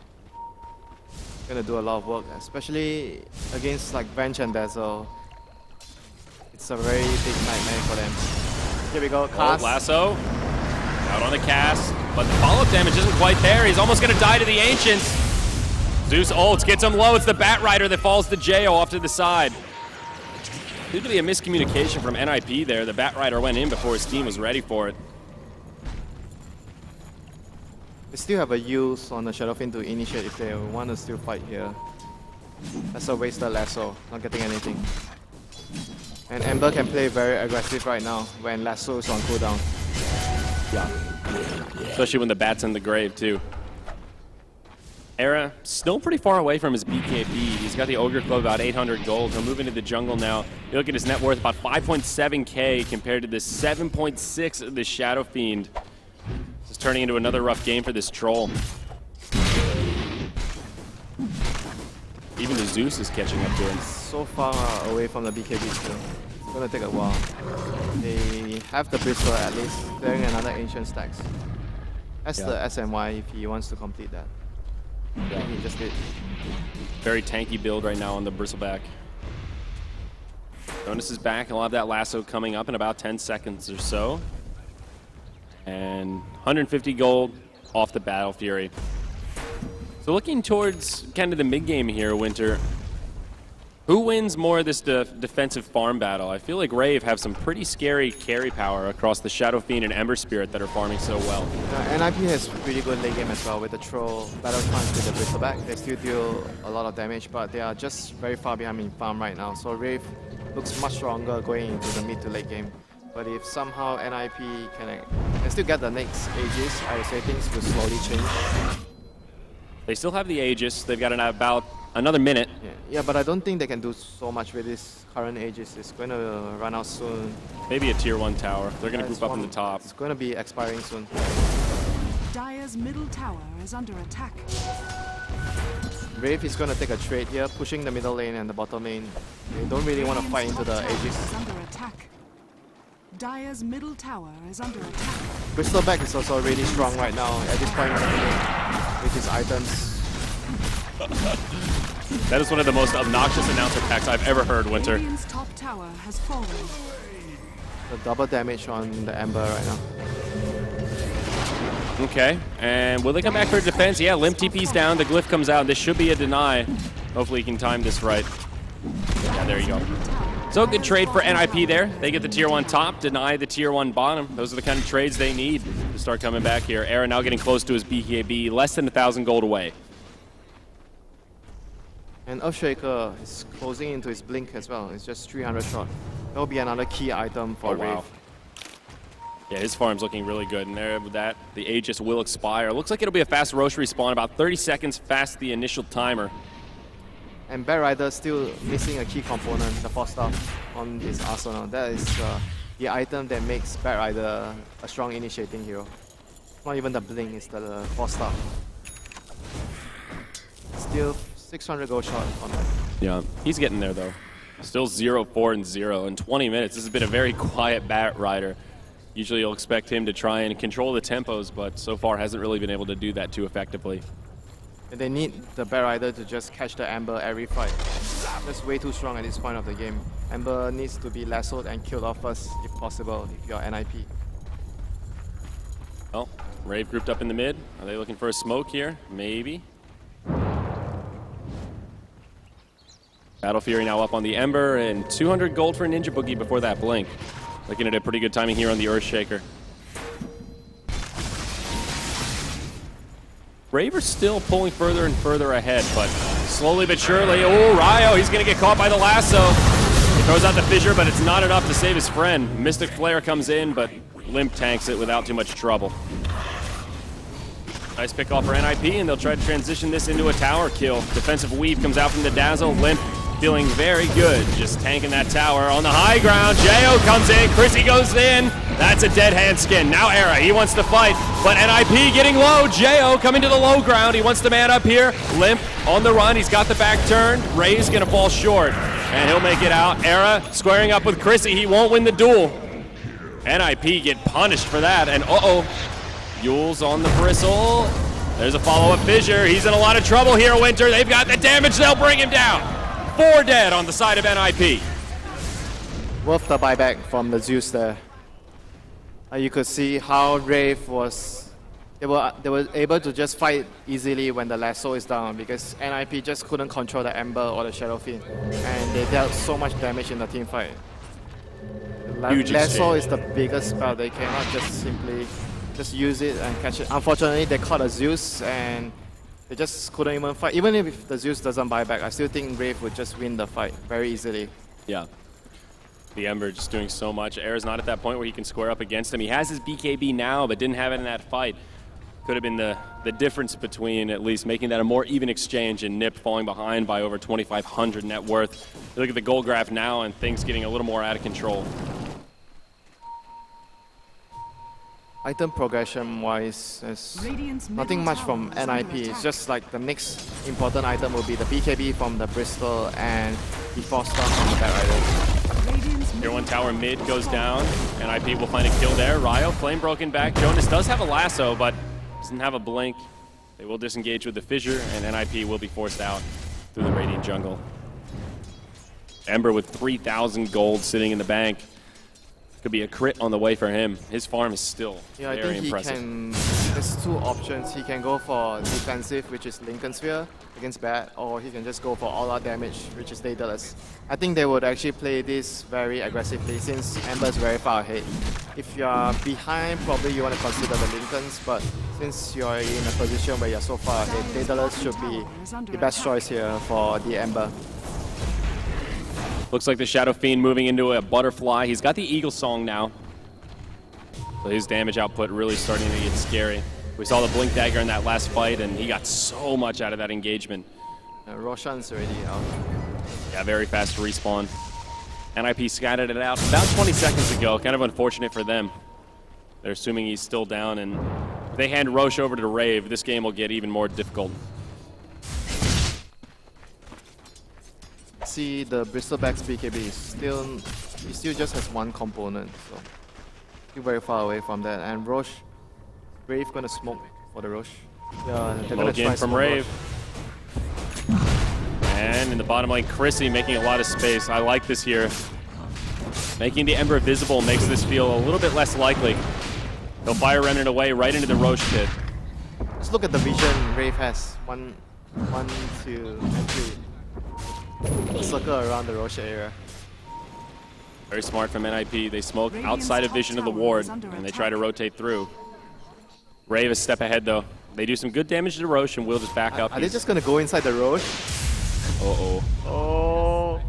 Gonna do a lot of work, especially against like Bench and Dazzle. It's a very big nightmare for them. Here we go, cast. Oh, lasso. Out on the cast, but the follow-up damage isn't quite there. He's almost gonna die to the Ancients. Zeus ults, gets him low. It's the Bat Rider that falls to Jo off to the side. Seemed to be a miscommunication from NiP there. The Bat Rider went in before his team was ready for it. They still have a use on the Shadow Fiend to initiate if they want to still fight here. That's a wasted lasso, not getting anything. And Ember can play very aggressive right now when lasso is on cooldown. Yeah. Especially when the bat's in the grave too. Era still pretty far away from his BKB. He's got the Ogre Club about 800 gold. He'll move into the jungle now. You look at his net worth, about 5.7k compared to the 7.6 of the Shadow Fiend. This is turning into another rough game for this troll. Even the Zeus is catching up to him. So far away from the BKB still. gonna take a while. They have the Bristol at least, clearing another ancient stacks. That's the SMY if he wants to complete that. Yeah, he just did. Very tanky build right now on the bristleback. Jonas is back. He'll have that lasso coming up in about 10 seconds or so. And 150 gold off the Battle Fury. So looking towards kind of the mid-game here, Winter, who wins more of this defensive farm battle? I feel like RAVE have some pretty scary carry power across the Shadow Fiend and Ember Spirit that are farming so well. NiP has pretty good late game as well with the Troll, Battle Trance with the Bristleback. They still deal a lot of damage, but they are just very far behind in farm right now. So RAVE looks much stronger going into the mid to late game. But if somehow NiP can still get the next Aegis, I would say things will slowly change. They still have the Aegis. They've got about another minute. Yeah, but I don't think they can do so much with this current Aegis. It's going to run out soon. Maybe a tier 1 tower. They're going to group up in the top. It's going to be expiring soon. Dire's middle tower is under attack. RAVE is going to take a trade here, pushing the middle lane and the bottom lane. They don't really want to fight into the Aegis. Is under attack. Dire's middle tower is under attack. Bristleback is also really strong right now at this point in the game with his items. That is one of the most obnoxious announcer packs I've ever heard, Winter. Radiant's top tower has fallen. The double damage on the Ember right now. Okay, and will they come back for defense? Yeah, Limp TP's down, the glyph comes out. This should be a deny. Hopefully he can time this right. Yeah, there you go. So good trade for NiP there. They get the tier 1 top, deny the tier 1 bottom. Those are the kind of trades they need to start coming back here. Era now getting close to his BKB, less than 1,000 gold away. And Earthshaker is closing into his blink as well. It's just 300 short. That'll be another key item for RAVE. Wow. Yeah, his farm's looking really good. And there with that, the Aegis will expire. Looks like it'll be a fast Roche respawn, about 30 seconds past the initial timer. And Bat Rider still missing a key component, the 4-star on his arsenal. That is the item that makes Bat Rider a strong initiating hero. Not even the blink, it's the 4-star. Still 600 gold shot on that. Yeah, he's getting there though. Still 0-4-0 in 20 minutes. This has been a very quiet Bat Rider. Usually you'll expect him to try and control the tempos, but so far hasn't really been able to do that too effectively. And they need the Bat Rider to just catch the Ember every fight. That's way too strong at this point of the game. Ember needs to be lassoed and killed off first, if possible, if you're NiP. Well, RAVE grouped up in the mid. Are they looking for a smoke here? Maybe. Battle Fury now up on the Ember, and 200 gold for Ninja Boogie before that blink. Looking at a pretty good timing here on the Earthshaker. RAVE are still pulling further and further ahead, but slowly but surely. Oh, Ryo, he's going to get caught by the lasso. He throws out the fissure, but it's not enough to save his friend. Mystic Flare comes in, but Limp tanks it without too much trouble. Nice pick off for NiP, and they'll try to transition this into a tower kill. Defensive weave comes out from the Dazzle. Limp feeling very good, just tanking that tower on the high ground. Jo comes in, Chrissy goes in. That's a dead hand skin. Now Era, he wants to fight, but NiP getting low. Jo coming to the low ground. He wants to man up here. Limp on the run. He's got the back turned. Ray's gonna fall short, and he'll make it out. Era squaring up with Chrissy. He won't win the duel. NiP get punished for that, and Yule's on the bristle. There's a follow-up fissure. He's in a lot of trouble here, Winter. They've got the damage. They'll bring him down. 4 dead on the side of NiP. Worth the buyback from the Zeus there. You could see how RAVE was... They were able to just fight easily when the lasso is down because NiP just couldn't control the Ember or the Shadow Fiend. And they dealt so much damage in the team fight. Lasso is the biggest spell. They cannot just simply just use it and catch it. Unfortunately, they caught a Zeus and they just couldn't even fight. Even if the Zeus doesn't buy back, I still think RAVE would just win the fight very easily. Yeah. The Ember just doing so much. Era's not at that point where he can square up against him. He has his BKB now, but didn't have it in that fight. Could have been the difference between at least making that a more even exchange and NiP falling behind by over 2,500 net worth. You look at the gold graph now and things getting a little more out of control. Item progression-wise, there's nothing much from NiP. It's just like the next important item will be the BKB from the Bristol and the 4-star from the Bat Rider. Tier 1 tower mid goes down, and NiP will find a kill there. Ryo, flame broken back. Jonas does have a lasso, but doesn't have a blink. They will disengage with the fissure, and NiP will be forced out through the Radiant jungle. Ember with 3,000 gold sitting in the bank. Could be a crit on the way for him. His farm is still very impressive. There's two options. He can go for defensive, which is Lincoln Sphere against Bat, or he can just go for all-out damage, which is Daedalus. I think they would actually play this very aggressively since Ember is very far ahead. If you are behind, probably you want to consider the Lincolns, but since you're in a position where you're so far ahead, Daedalus should be the best choice here for the Ember. Looks like the Shadow Fiend moving into a butterfly. He's got the Eagle Song now. So his damage output really starting to get scary. We saw the Blink Dagger in that last fight, and he got so much out of that engagement. Roshan's already out. Yeah, very fast respawn. NiP scattered it out about 20 seconds ago. Kind of unfortunate for them. They're assuming he's still down, and if they hand Roche over to RAVE, this game will get even more difficult. See the Bristleback's BKB is he still just has one component, so still very far away from that. And Roche, RAVE gonna smoke for the Roche. Yeah, they're gonna try from RAVE. And in the bottom lane, Chrissy making a lot of space. I like this here. Making the Ember visible makes this feel a little bit less likely. They'll fire Remnant away right into the Roche pit. Just look at the vision RAVE has. One, two, and three. Circle around the Roche area. Very smart from NiP. They smoke outside of vision of the ward, and they try to rotate through. RAVE a step ahead, though. They do some good damage to the Roche, and we'll just back up. Are they just going to go inside the Roche? Uh-oh. Oh.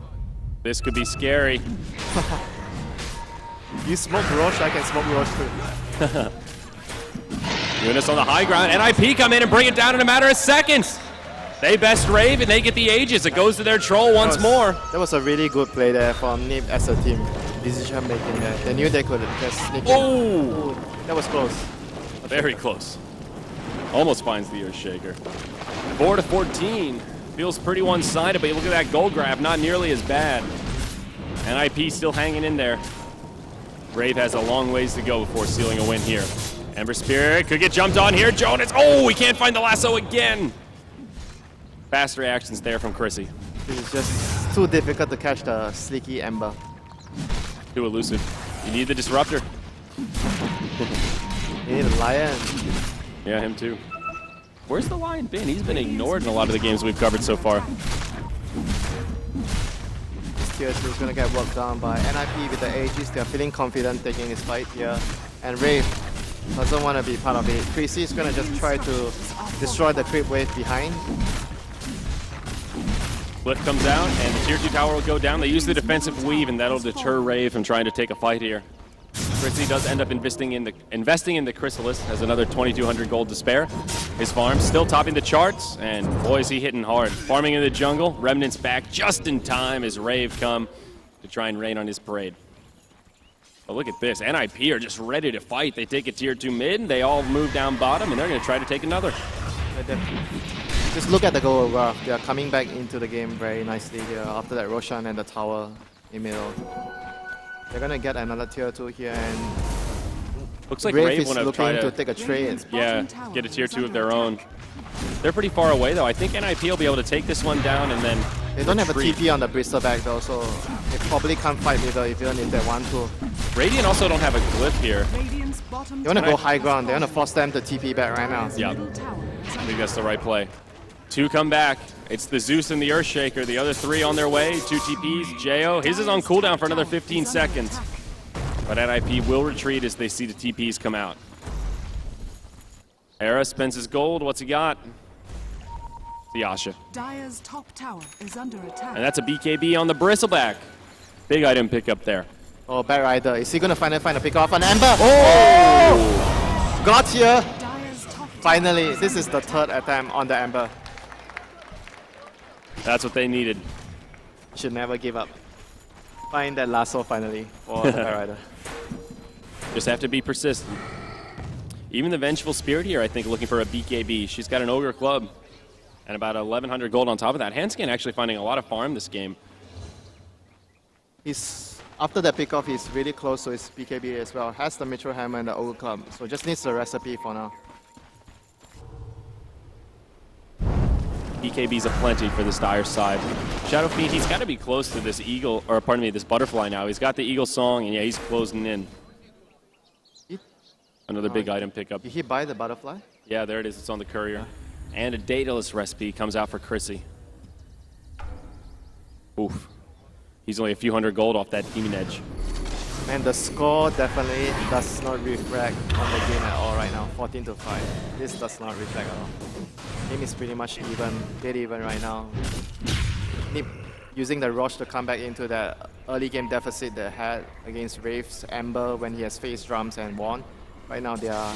This could be scary. You smoke Roche, I can smoke Roche too. Eunice on the high ground. NiP come in and bring it down in a matter of seconds. They best RAVE, and they get the Aegis. It goes to their troll once more. That was a really good play there from NiP as a team. Decision making there. They knew they could just sneak in. Oh! That was close. Very close. Almost finds the Earthshaker. 4-14. Feels pretty one-sided, but you look at that gold grab, not nearly as bad. NiP still hanging in there. RAVE has a long ways to go before sealing a win here. Ember Spirit could get jumped on here. Jonas, oh, we can't find the lasso again. Fast reactions there from Chrissy. It's just too difficult to catch the sneaky Ember. Too elusive. You need the Disruptor. You need a Lion. Yeah, him too. Where's the Lion been? He's been ignored in a lot of the games we've covered so far. This tier 2 is going to get worked down by NiP with the Aegis. They're feeling confident taking this fight here. And RAVE doesn't want to be part of it. Chrissy is going to just try to destroy the creep wave behind. Cliff comes out, and the tier 2 tower will go down. They use the defensive weave, and that'll deter RAVE from trying to take a fight here. Chrissy does end up investing in the Chrysalis, has another 2,200 gold to spare. His farm still topping the charts, and boy is he hitting hard. Farming in the jungle, Remnant's back just in time as RAVE come to try and rain on his parade. But look at this, NiP are just ready to fight. They take a tier 2 mid, they all move down bottom, and they're going to try to take another. Just look at the goal graph. They are coming back into the game very nicely here after that Roshan and the tower in middle. They're gonna get another tier 2 here, and looks like RAVE RAVE is want to looking try to take a trade. Yeah, get a tier 2 of their own. They're pretty far away though. I think NiP will be able to take this one down and then They don't retreat. have a TP on the Bristleback though, so they probably can't fight middle even if they want to. Radiant also don't have a glyph here. They want to go high ground. They want to force them to TP back right now. Yeah, I think that's the right play. 2 come back. It's the Zeus and the Earthshaker. The other 3 on their way. 2 TPs. Jo, his is on cooldown for another 15 seconds. But NiP will retreat as they see the TPs come out. Era spends his gold. What's he got? The Asha. Dire's top tower is under attack. And that's a BKB on the Bristleback. Big item pickup there. Oh, Bat Rider. Is he going to finally find a pick off on Ember? Oh! Got here. Finally, this is the 3rd attempt on the Ember. That's what they needed. Should never give up. Find that lasso finally for the Bat Rider. Just have to be persistent. Even the Vengeful Spirit here, I think, looking for a BKB. She's got an Ogre Club and about 1,100 gold on top of that. Handscan actually finding a lot of farm this game. He's after the pickoff, he's really close to his BKB as well. Has the Mitchell Hammer and the Ogre Club, so just needs the recipe for now. BKB's aplenty for this Dire side. Shadow Fiend, he's got to be close to this Eagle, or pardon me, this Butterfly now. He's got the Eagle Song, and yeah, he's closing in. Another big item pickup. Did he buy the Butterfly? Yeah, there it is. It's on the courier. And a Daedalus recipe comes out for Chrissy. Oof. He's only a few hundred gold off that Demon Edge. And the score definitely does not reflect on the game at all right now. 14-5. This does not reflect at all. Game is pretty much even, dead even right now. NiP using the rush to come back into that early game deficit they had against RAVE's Amber when he has faced drums and won. Right now they are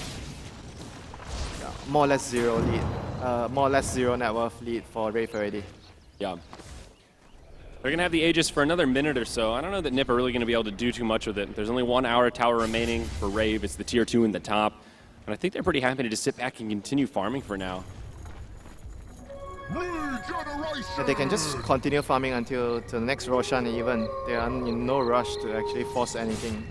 more or less zero lead, more or less zero net worth lead for RAVE already. Yeah. They're going to have the Aegis for another minute or so. I don't know that NiP are really going to be able to do too much with it. There's only 1 hour tower remaining for RAVE. It's the tier 2 in the top. And I think they're pretty happy to just sit back and continue farming for now. But they can just continue farming until the next Roshan even. They are in no rush to actually force anything.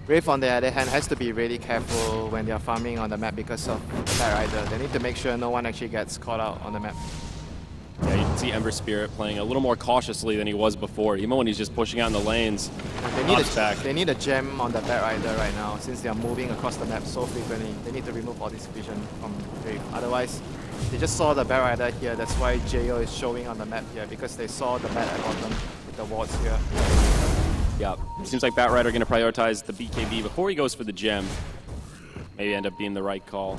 RAVE, on the other hand, has to be really careful when they are farming on the map because of the Bat Rider. They need to make sure no one actually gets caught out on the map. Yeah, you can see Ember Spirit playing a little more cautiously than he was before, even when he's just pushing out in the lanes. They need a gem on the Bat Rider right now since they are moving across the map so frequently. They need to remove all this vision from RAVE. Otherwise, they just saw the Bat Rider here. That's why JO is showing on the map here because they saw the Bat at bottom with the wards here. Yeah, seems like Bat Rider going to prioritize the BKB before he goes for the gem. Maybe end up being the right call.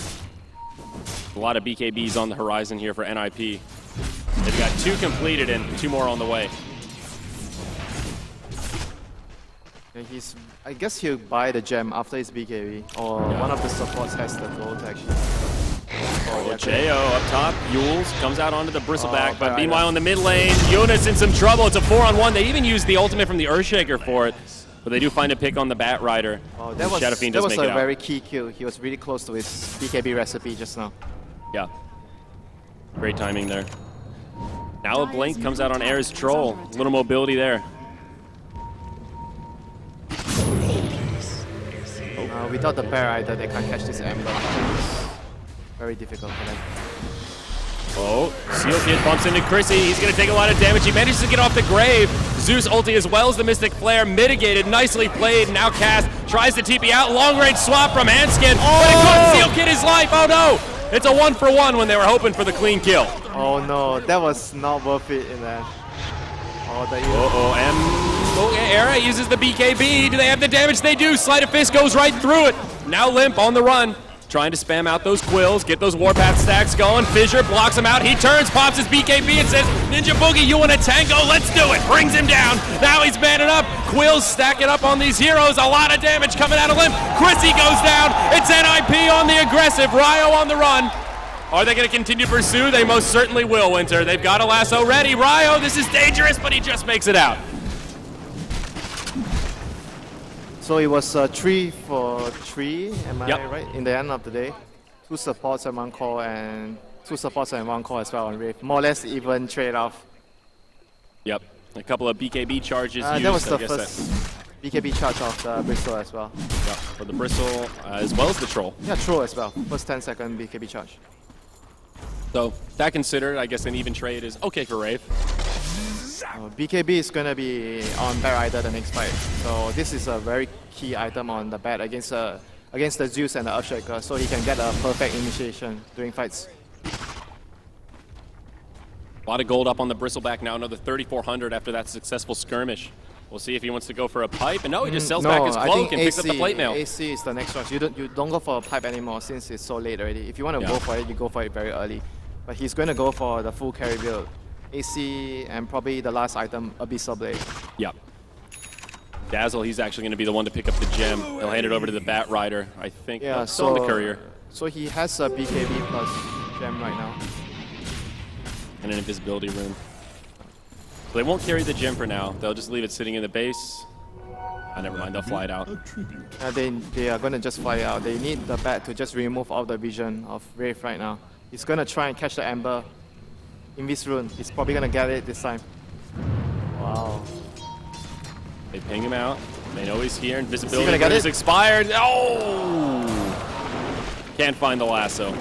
A lot of BKBs on the horizon here for NiP. They've got 2 completed and 2 more on the way. Yeah, I guess he'll buy the gem after his BKB, or one of the supports has the gold actually. Oh, Jo up top, Yules comes out onto the Bristleback, but meanwhile in the mid lane, Eunice in some trouble. It's a 4-on-1. They even used the ultimate from the Earthshaker for it, but they do find a pick on the Bat Rider. Oh, that was a very key kill. He was really close to his BKB recipe just now. Yeah, great timing there. Now a blink comes out on Air's Troll. A little mobility there. Without the Bat Rider, they can't catch this Ember. Very difficult for them. Oh, Seal Kid bumps into Chrissy. He's going to take a lot of damage. He manages to get off the Grave. Zeus ulti as well as the Mystic Flare. Mitigated, nicely played. Now Cast tries to TP out. Long range swap from Hanskin. But it cost Seal Kid his life. Oh no! It's a 1-for-1 when they were hoping for the clean kill. Oh no, that was not worth it in there. Era uses the BKB. Do they have the damage? They do. Sleight of Fist goes right through it. Now Limp on the run. Trying to spam out those quills, get those Warpath stacks going. Fissure blocks him out. He turns, pops his BKB and says, Ninja Boogie, you want a tango? Let's do it. Brings him down. Now he's manning up. Quills stacking up on these heroes. A lot of damage coming out of Limp. Chrissy goes down. It's NiP on the aggressive. Ryo on the run. Are they going to continue to pursue? They most certainly will, Winter. They've got a lasso ready. Ryo, this is dangerous, but he just makes it out. So it was 3 for 3, am I right? In the end of the day, 2 supports and 1 core, and 2 supports and 1 core as well on RAVE. More or less even trade-off. Yep, a couple of BKB charges used. That was the first BKB charge of the Bristol as well. Yep, for the Bristle as well as the Troll. Yeah, Troll as well. First 10-second BKB charge. So that considered, I guess an even trade is okay for RAVE. BKB is going to be on Bat Rider the next fight. So this is a very key item on the Bat against the Zeus and the Earthshaker, so he can get a perfect initiation during fights. A lot of gold up on the Bristleback now, another 3,400 after that successful skirmish. We'll see if he wants to go for a pipe, and no, he just sells back his cloak and picks up the plate mail. AC is the next rush. You don't go for a pipe anymore since it's so late already. If you want to go for it, you go for it very early. But he's going to go for the full carry build. AC and probably the last item, Abyssal Blade. Yep. Dazzle, he's actually going to be the one to pick up the gem. He'll hand it over to the Bat Rider, I think. Yeah, still on the courier. So he has a BKB plus gem right now. And an invisibility rune. So they won't carry the gem for now. They'll just leave it sitting in the base. Never mind, they'll fly it out. They are going to just fly it out. They need the Bat to just remove all the vision of RAVE right now. He's going to try and catch the Ember. Invis rune. He's probably going to get it this time. Wow. They ping him out. They know he's here. gonna Invisibility get is it? expired. Oh! Can't find the lasso.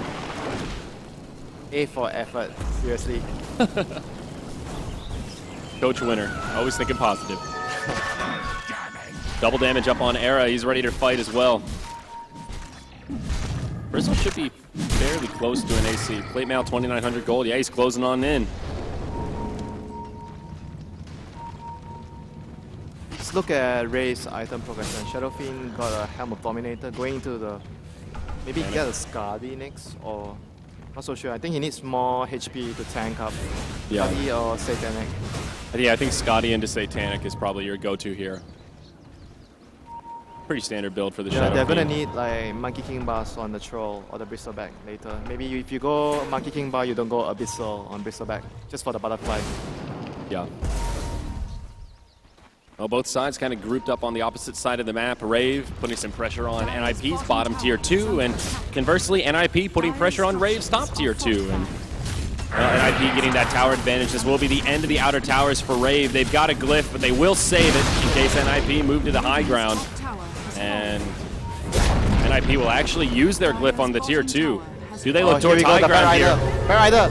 A for effort, seriously. Coach winner. Always thinking positive. Double damage up on Era. He's ready to fight as well. Bristle should be fairly close to an AC. Plate mail 2,900 gold. Yeah, he's closing on in. Let's look at Rave's item progression. Shadowfiend got a Helm of Dominator going into the... Maybe get a Skadi next, or... Not so sure. I think he needs more HP to tank up. Yeah. Skadi or Satanic. Yeah, I think Scotty into Satanic is probably your go-to here. Pretty standard build for the Shadow They're gonna Fiend. need like Monkey King bars on the Troll or the Bristleback later. Maybe if you go Monkey King bar, you don't go Abyssal on Bristleback, just for the butterfly. Yeah. Well, both sides kind of grouped up on the opposite side of the map. Rave putting some pressure on NiP's bottom tier 2, and conversely, NiP putting pressure on Rave's top tier 2. And NiP getting that tower advantage. This will be the end of the outer towers for Rave. They've got a glyph, but they will save it in case NiP move to the high ground. And NiP will actually use their glyph on the tier 2. Do they look towards high ground here? Rider.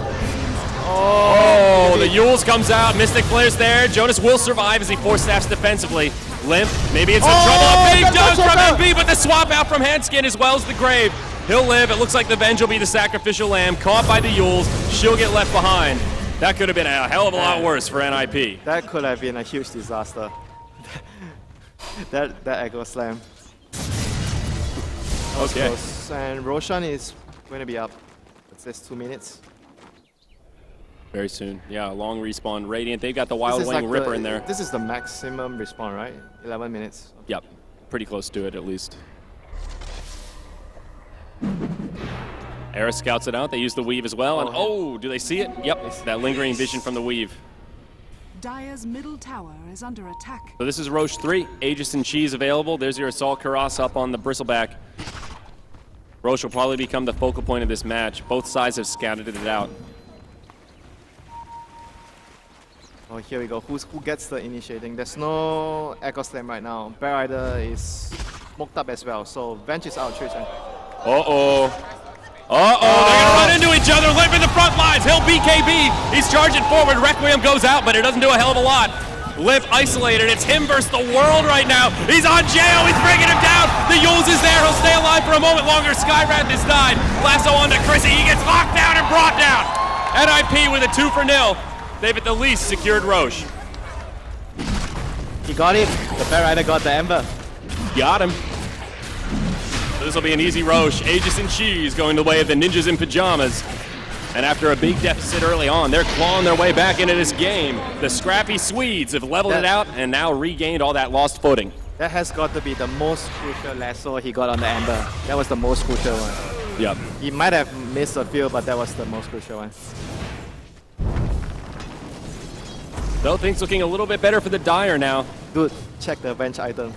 Oh, the Yules comes out. Mystic Flare's there. Jonas will survive as he force staffs defensively. Limp, maybe it's some trouble. A big dunk from MP, but the swap out from Handskin as well as the Grave. He'll live. It looks like the Venge will be the sacrificial lamb. Caught by the Yules. She'll get left behind. That could have been a hell of a lot worse for NiP. That could have been a huge disaster. that Echo Slam. Okay. Close. And Roshan is going to be up. It says 2 minutes. Very soon. Yeah, long respawn. Radiant. They've got the Wild Wing Ripper in there. This is the maximum respawn, right? 11 minutes. Yep. Pretty close to it, at least. Era scouts it out. They use the weave as well. And oh, do they see it? Yep. That lingering vision from the weave. Dire's middle tower is under attack. So this is Roche 3. Aegis and Cheese available. There's your Assault Karas up on the Bristleback. Roche will probably become the focal point of this match. Both sides have scouted it out. Oh, here we go. Who gets the initiating? There's no Echo Slam right now. Bear Rider is smoked up as well. So Venge is out, Tristan. Uh-oh. Uh-oh, they're gonna run into each other. Limp in the front lines. He'll BKB. He's charging forward. Requiem goes out, but it doesn't do a hell of a lot. Limp isolated. It's him versus the world right now. He's on jail. He's bringing him down. The Yules is there. He'll stay alive for a moment longer. Skywrath has died. Lasso onto Chrissy. He gets locked down and brought down. NiP with a 2-0. They've at the least secured Roche. He got it. The Bear Rider got the Ember. Got him. So this will be an easy Roche. Aegis and Cheese going the way of the Ninjas in Pajamas. And after a big deficit early on, they're clawing their way back into this game. The scrappy Swedes have leveled it out and now regained all that lost footing. That has got to be the most crucial lasso he got on the Ember. That was the most crucial one. Yep. He might have missed a few, but that was the most crucial one. Though things looking a little bit better for the Dire now. Dude, check the Venge item.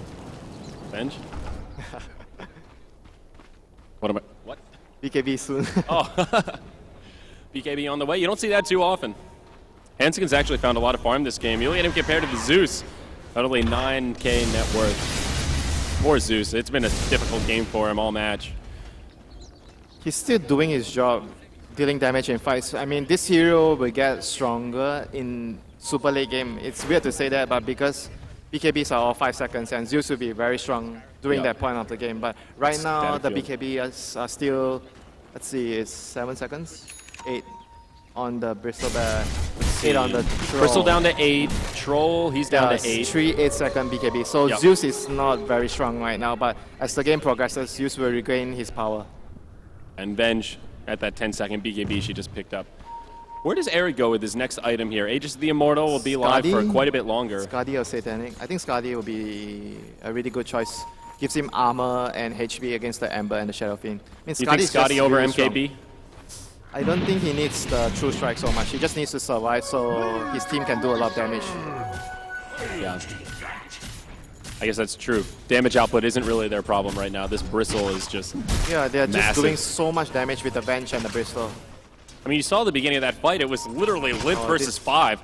Venge? What am I? What? BKB soon. Oh. BKB on the way. You don't see that too often. Hanskin's actually found a lot of farm this game. You look at him compared to the Zeus. Not only 9k net worth. Poor Zeus. It's been a difficult game for him all match. He's still doing his job, dealing damage in fights. I mean, this hero will get stronger in super late game. It's weird to say that, but because BKBs are all 5 seconds and Zeus will be very strong during that point of the game. But right now, the BKBs are still, let's see, it's 7 seconds? 8 on the Bristleback, 8 on the Troll. Bristle down to 8, Troll, he's down to 8. 3 8-second BKB. So Zeus is not very strong right now, but as the game progresses, Zeus will regain his power. And Venge at that 10-second BKB she just picked up. Where does Eric go with his next item here? Aegis the Immortal will be live for quite a bit longer. Skadi or Satanic? I think Skadi will be a really good choice. Gives him armor and HP against the Ember and the Shadow Fiend. I mean, You think Skadi over really MKB? Strong. I don't think he needs the True Strike so much. He just needs to survive so his team can do a lot of damage. Yeah. I guess that's true. Damage output isn't really their problem right now. This Bristle is just Yeah, they're massive. just doing so much damage with the Venge and the Bristle. I mean, you saw the beginning of that fight. It was literally Limp versus 5.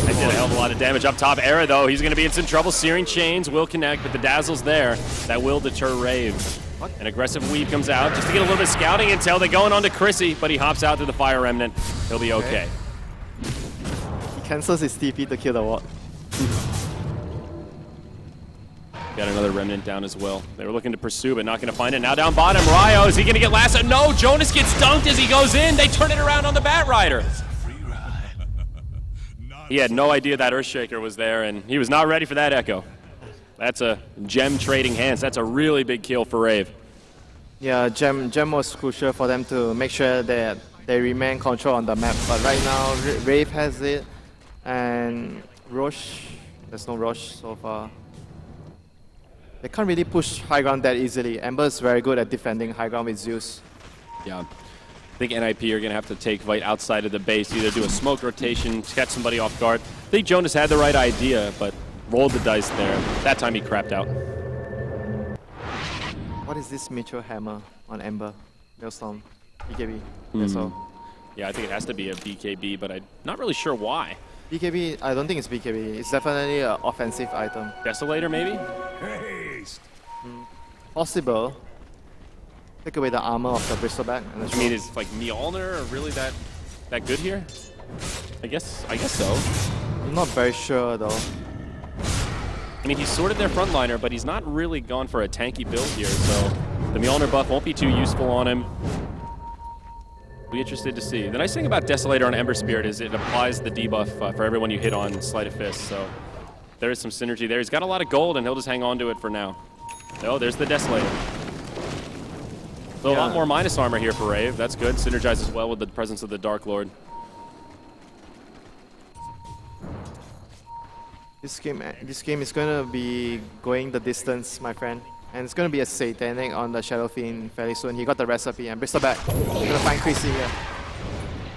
That did a hell of a lot of damage up top. Era, though, he's going to be in some trouble. Searing Chains will connect, but the Dazzle's there. That will deter RAVE. An aggressive weave comes out just to get a little bit of scouting intel. They're going on to Chrissy, but he hops out to the Fire Remnant. He'll be okay. He cancels his TP to kill the ward. Got another Remnant down as well. They were looking to pursue, but not going to find it. Now down bottom, Ryo, is he going to get lassoed? No, Jonas gets dunked as he goes in. They turn it around on the Bat Rider. He had no idea that Earthshaker was there, and he was not ready for that Echo. That's a gem trading hands. That's a really big kill for RAVE. Yeah, gem was crucial for them to make sure that they remain control on the map. But right now, RAVE has it, and Rosh, there's no Rosh so far. They can't really push high ground that easily. Ember is very good at defending high ground with Zeus. Yeah. I think NiP are going to have to take fight outside of the base, either do a smoke rotation, catch somebody off guard. I think Jonas had the right idea, but rolled the dice there. That time he crapped out. What is this Mitchell hammer on Ember? Maelstrom, BKB, that's all. Yeah, I think it has to be a BKB, but I'm not really sure why. BKB, I don't think it's BKB. It's definitely an offensive item. Desolator, maybe? Possible. Take away the armor of the bristleback. I mean, is like Mjolnir really that good here? I guess so. I'm not very sure though. I mean, he's sort of their frontliner, but he's not really gone for a tanky build here, so the Mjolnir buff won't be too useful on him. Be interested to see. The nice thing about Desolator on Ember Spirit is it applies the debuff for everyone you hit on Sleight of Fist, so there is some synergy there. He's got a lot of gold, and he'll just hang on to it for now. Oh, there's the Desolator. So a lot more minus armor here for RAVE. That's good. Synergizes well with the presence of the Dark Lord. This game is gonna be going the distance, my friend. And it's gonna be a Satanic on the Shadow Fiend fairly soon. He got the recipe and Bristleback. He's gonna find Chrissy here.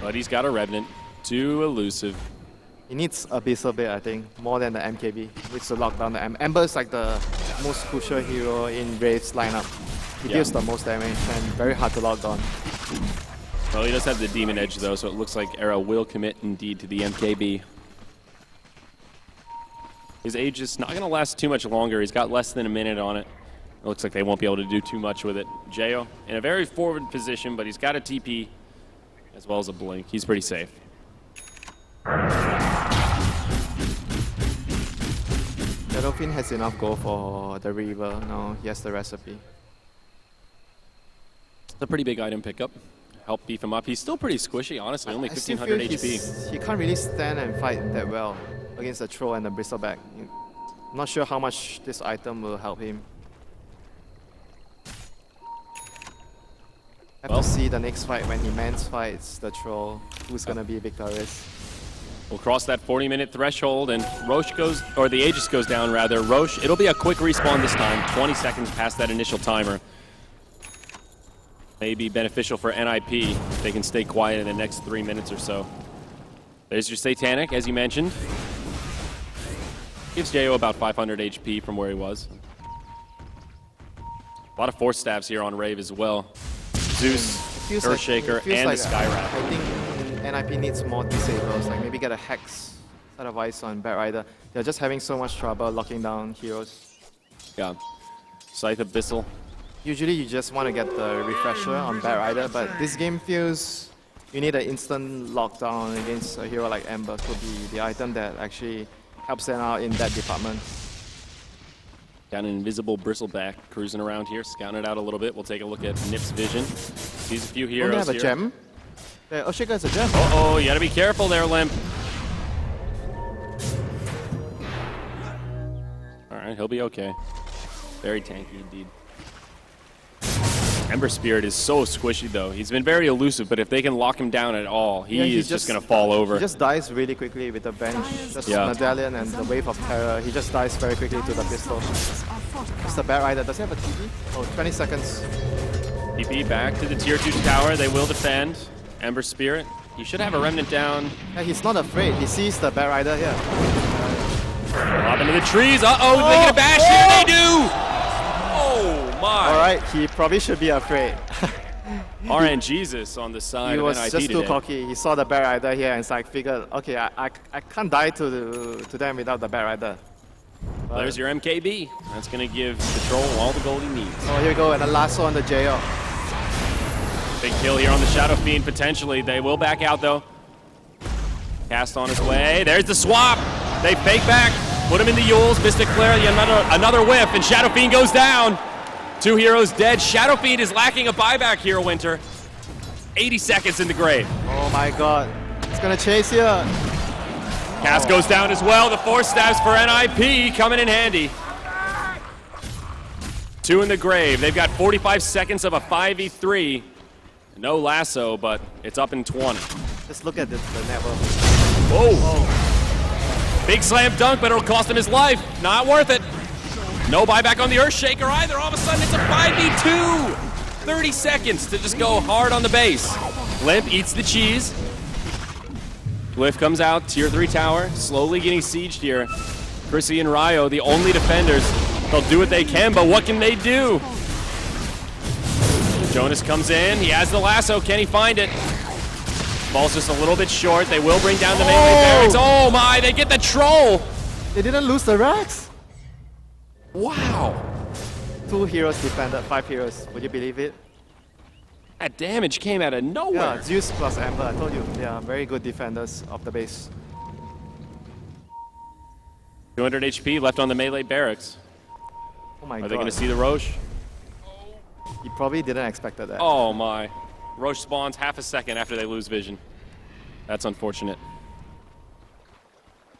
But he's got a Revenant. Too elusive. He needs Abyssal bit, I think, more than the MKB. He needs to lock down the Ember is like the most crucial hero in RAVE's lineup. He deals the most damage and very hard to lock down. Well, he does have the Demon Edge though, so it looks like Era will commit indeed to the MKB. His age is not going to last too much longer. He's got less than a minute on it. It looks like they won't be able to do too much with it. Jayo in a very forward position, but he's got a TP as well as a blink. He's pretty safe. Shadow Fiend has enough gold for the Reaver. Now he has the recipe. It's a pretty big item pickup. Help beef him up. He's still pretty squishy, honestly. Only 1,500 HP. He can't really stand and fight that well against the Troll and the Bristleback. I'm not sure how much this item will help him. Have to see the next fight when he mans fights the Troll, who's gonna be victorious. We'll cross that 40-minute threshold, and Rosh goes, or the Aegis goes down rather. Rosh, it'll be a quick respawn this time, 20 seconds past that initial timer. May be beneficial for NiP if they can stay quiet in the next 3 minutes or so. There's your Satanic, as you mentioned. Gives Jayo about 500 HP from where he was. A lot of Force Staffs here on RAVE as well. Zeus, Earthshaker, and the Skyrat. I think NiP needs more disables, like maybe get a Hex set of ice on Bat Rider. They're just having so much trouble locking down heroes. Yeah. Scythe Abyssal. Usually you just want to get the refresher on Bat Rider, but this game feels you need an instant lockdown against a hero like Ember to be the item that actually helps them out in that department. Got an invisible Bristleback cruising around here, scouting it out a little bit. We'll take a look at NiP's vision. Sees a few heroes Don't they have a here. gem? Yeah, Earthshaker has a gem. Uh-oh, you gotta be careful there, Limp. Alright, he'll be okay. Very tanky indeed. Ember Spirit is so squishy though. He's been very elusive, but if they can lock him down at all, he is just gonna fall over. He just dies really quickly with the bench. Just Medallion and the Wave of Terror. He just dies very quickly to the pistol. It's the Bat Rider. Does he have a TP? Oh, 20 seconds. TP back to the tier 2 tower. They will defend. Ember Spirit. He should have a Remnant down. Yeah, he's not afraid. He sees the Bat Rider here. Hop into the trees. Uh-oh, they get a bash here. They do! Oh, my. Alright, he probably should be afraid. RN Jesus on the side He of was NiP just too today. cocky. He saw the Bat Rider here and it's like figured, okay, I can't die to them without the Bat Rider. But- There's your MKB. That's going to give Patrol all the gold he needs. Oh, here we go, and a lasso on the JL. Big kill here on the Shadow Fiend, potentially. They will back out, though. Cast on his way. There's the swap. They fake back. Put him in the Yules. Mystic Flare, another whiff, and Shadow Fiend goes down. 2 heroes dead. Shadow Fiend is lacking a buyback here, Winter. 80 seconds in the grave. Oh my god. It's gonna chase here. Cast goes down as well. The 4 stabs for NiP coming in handy. 2 in the grave. They've got 45 seconds of a 5v3. No lasso, but it's up in 20. Just look at this, the network. Whoa. Big slam dunk, but it'll cost him his life. Not worth it. No buyback on the Earthshaker either. All of a sudden, it's a 5v2. 30 seconds to just go hard on the base. Limp eats the cheese. Glyph comes out, tier 3 tower, slowly getting sieged here. Chrissy and Ryo, the only defenders. They'll do what they can, but what can they do? Jonas comes in, he has the lasso, can he find it? Ball's just a little bit short, they will bring down the melee barracks. Oh my, they get the troll! They didn't lose the Rex. Wow. 2 heroes defended, 5 heroes. Would you believe it? That damage came out of nowhere. Yeah, Zeus plus Amber, I told you. They are very good defenders of the base. 200 HP left on the melee barracks. Oh my god. Are they going to see the Roche? He probably didn't expect that. Oh my. Roche spawns half a second after they lose vision. That's unfortunate.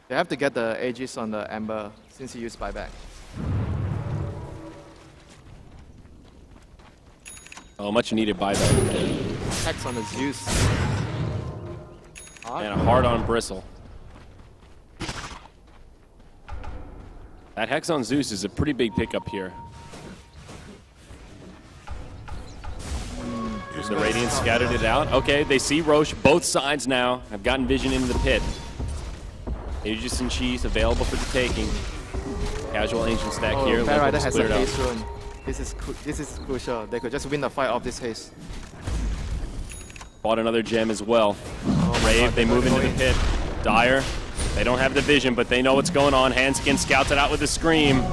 They have to get the Aegis on the Amber since he used buyback. Oh, much needed buyback. Hex on the Zeus. And a hard on Bristle. That Hex on Zeus is a pretty big pickup here. There's the Radiant scattered it out. Okay, they see Roche. Both sides now have gotten vision into the pit. Aegis and Cheese available for the taking. Casual Ancient stack here. Bat Rider Limp has a cleared out. haste rune. This is crucial. They could just win the fight off this haste. Bought another gem as well. Oh my Rave, god, they they're move into going. the pit. Dire, they don't have the vision, but they know what's going on. Handskin scouts it out with a scream.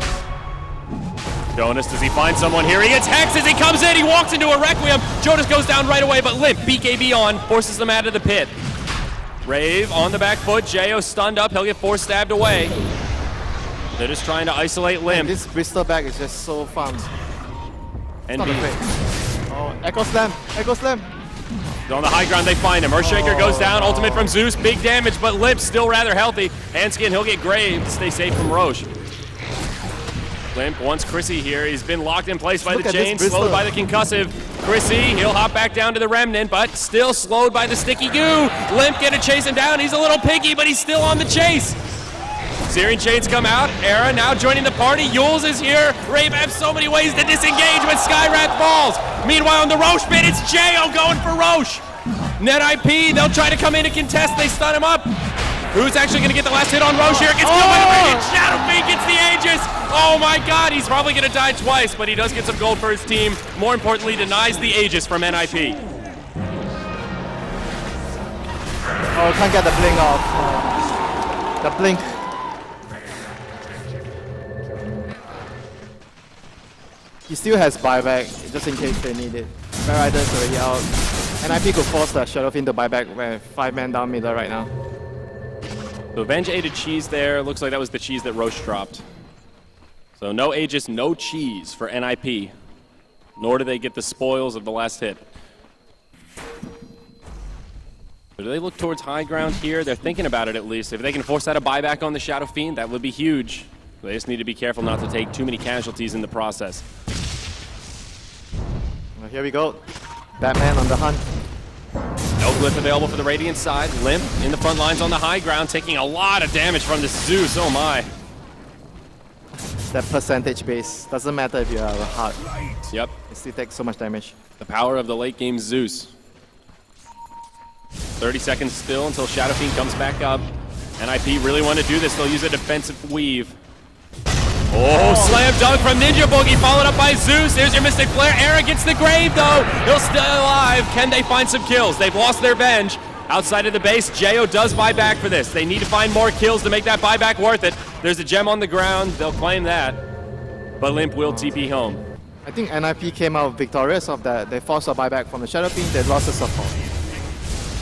Jonas, does he find someone here? He gets hexed as he comes in. He walks into a Requiem. Jonas goes down right away, but Limp, BKB on, forces them out of the pit. Rave on the back foot. Jo stunned up. He'll get 4 stabbed away. They're just trying to isolate Limp. This Bristol bag is just so fun. And Not afraid. Oh, Echo Slam! Echo Slam! on the high ground, they find him. Earthshaker goes down. Ultimate from Zeus. Big damage, but Limp's still rather healthy. Handskin, he'll get graved. Stay safe from Roche. Limp wants Chrissy here. He's been locked in place by Look the at this chain, Bristol. slowed by the concussive. Chrissy, he'll hop back down to the remnant, but still slowed by the sticky goo. Limp gonna chase him down. He's a little piggy, but he's still on the chase. Syrian chains come out. Era now joining the party. Yules is here. Rave have so many ways to disengage, but Skywrath falls. Meanwhile, in the Roche pit, it's Jo going for Roche. NiP, they'll try to come in and contest. They stun him up. Who's actually going to get the last hit on Roche here? Gets killed by the Radiant. Shadow Fiend gets the Aegis. Oh my god, he's probably going to die twice, but he does get some gold for his team. More importantly, denies the Aegis from NiP. Oh, can't get the blink off. The blink. He still has buyback, just in case they need it. Bat Rider's already out. NiP could force the Shadow Fiend to buyback. We're 5 men down middle right now. So Avenge ate a cheese there. Looks like that was the cheese that Roche dropped. So no Aegis, no cheese for NiP. Nor do they get the spoils of the last hit. So do they look towards high ground here? They're thinking about it at least. If they can force out a buyback on the Shadow Fiend, that would be huge. They just need to be careful not to take too many casualties in the process. Well, here we go. Batman on the hunt. No glyph available for the Radiant side. Limp in the front lines on the high ground, taking a lot of damage from the Zeus. Oh my. That percentage base. Doesn't matter if you have a heart. Yep. It still takes so much damage. The power of the late game Zeus. 30 seconds still until Shadow Fiend comes back up. NiP really want to do this. They'll use a defensive weave. Oh, slam dunk from Ninja Boogie, followed up by Zeus. Here's your Mystic Flare. Era gets the grave, though. He'll still alive. Can they find some kills? They've lost their bench. Outside of the base, Jo does buy back for this. They need to find more kills to make that buyback worth it. There's a gem on the ground. They'll claim that. But Limp will TP home. I think NiP came out victorious of that. They forced a buyback from the Shadow Fiend. They lost the support.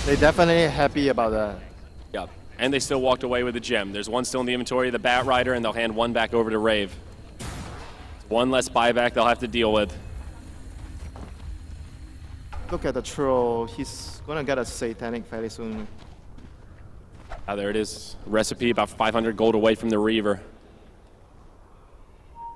They're definitely happy about that. Yep. And they still walked away with a gem. There's one still in the inventory, the Bat Rider, and they'll hand one back over to RAVE. One less buyback they'll have to deal with. Look at the troll. He's gonna get a Satanic fairly soon. Ah, there it is. Recipe about 500 gold away from the Reaver.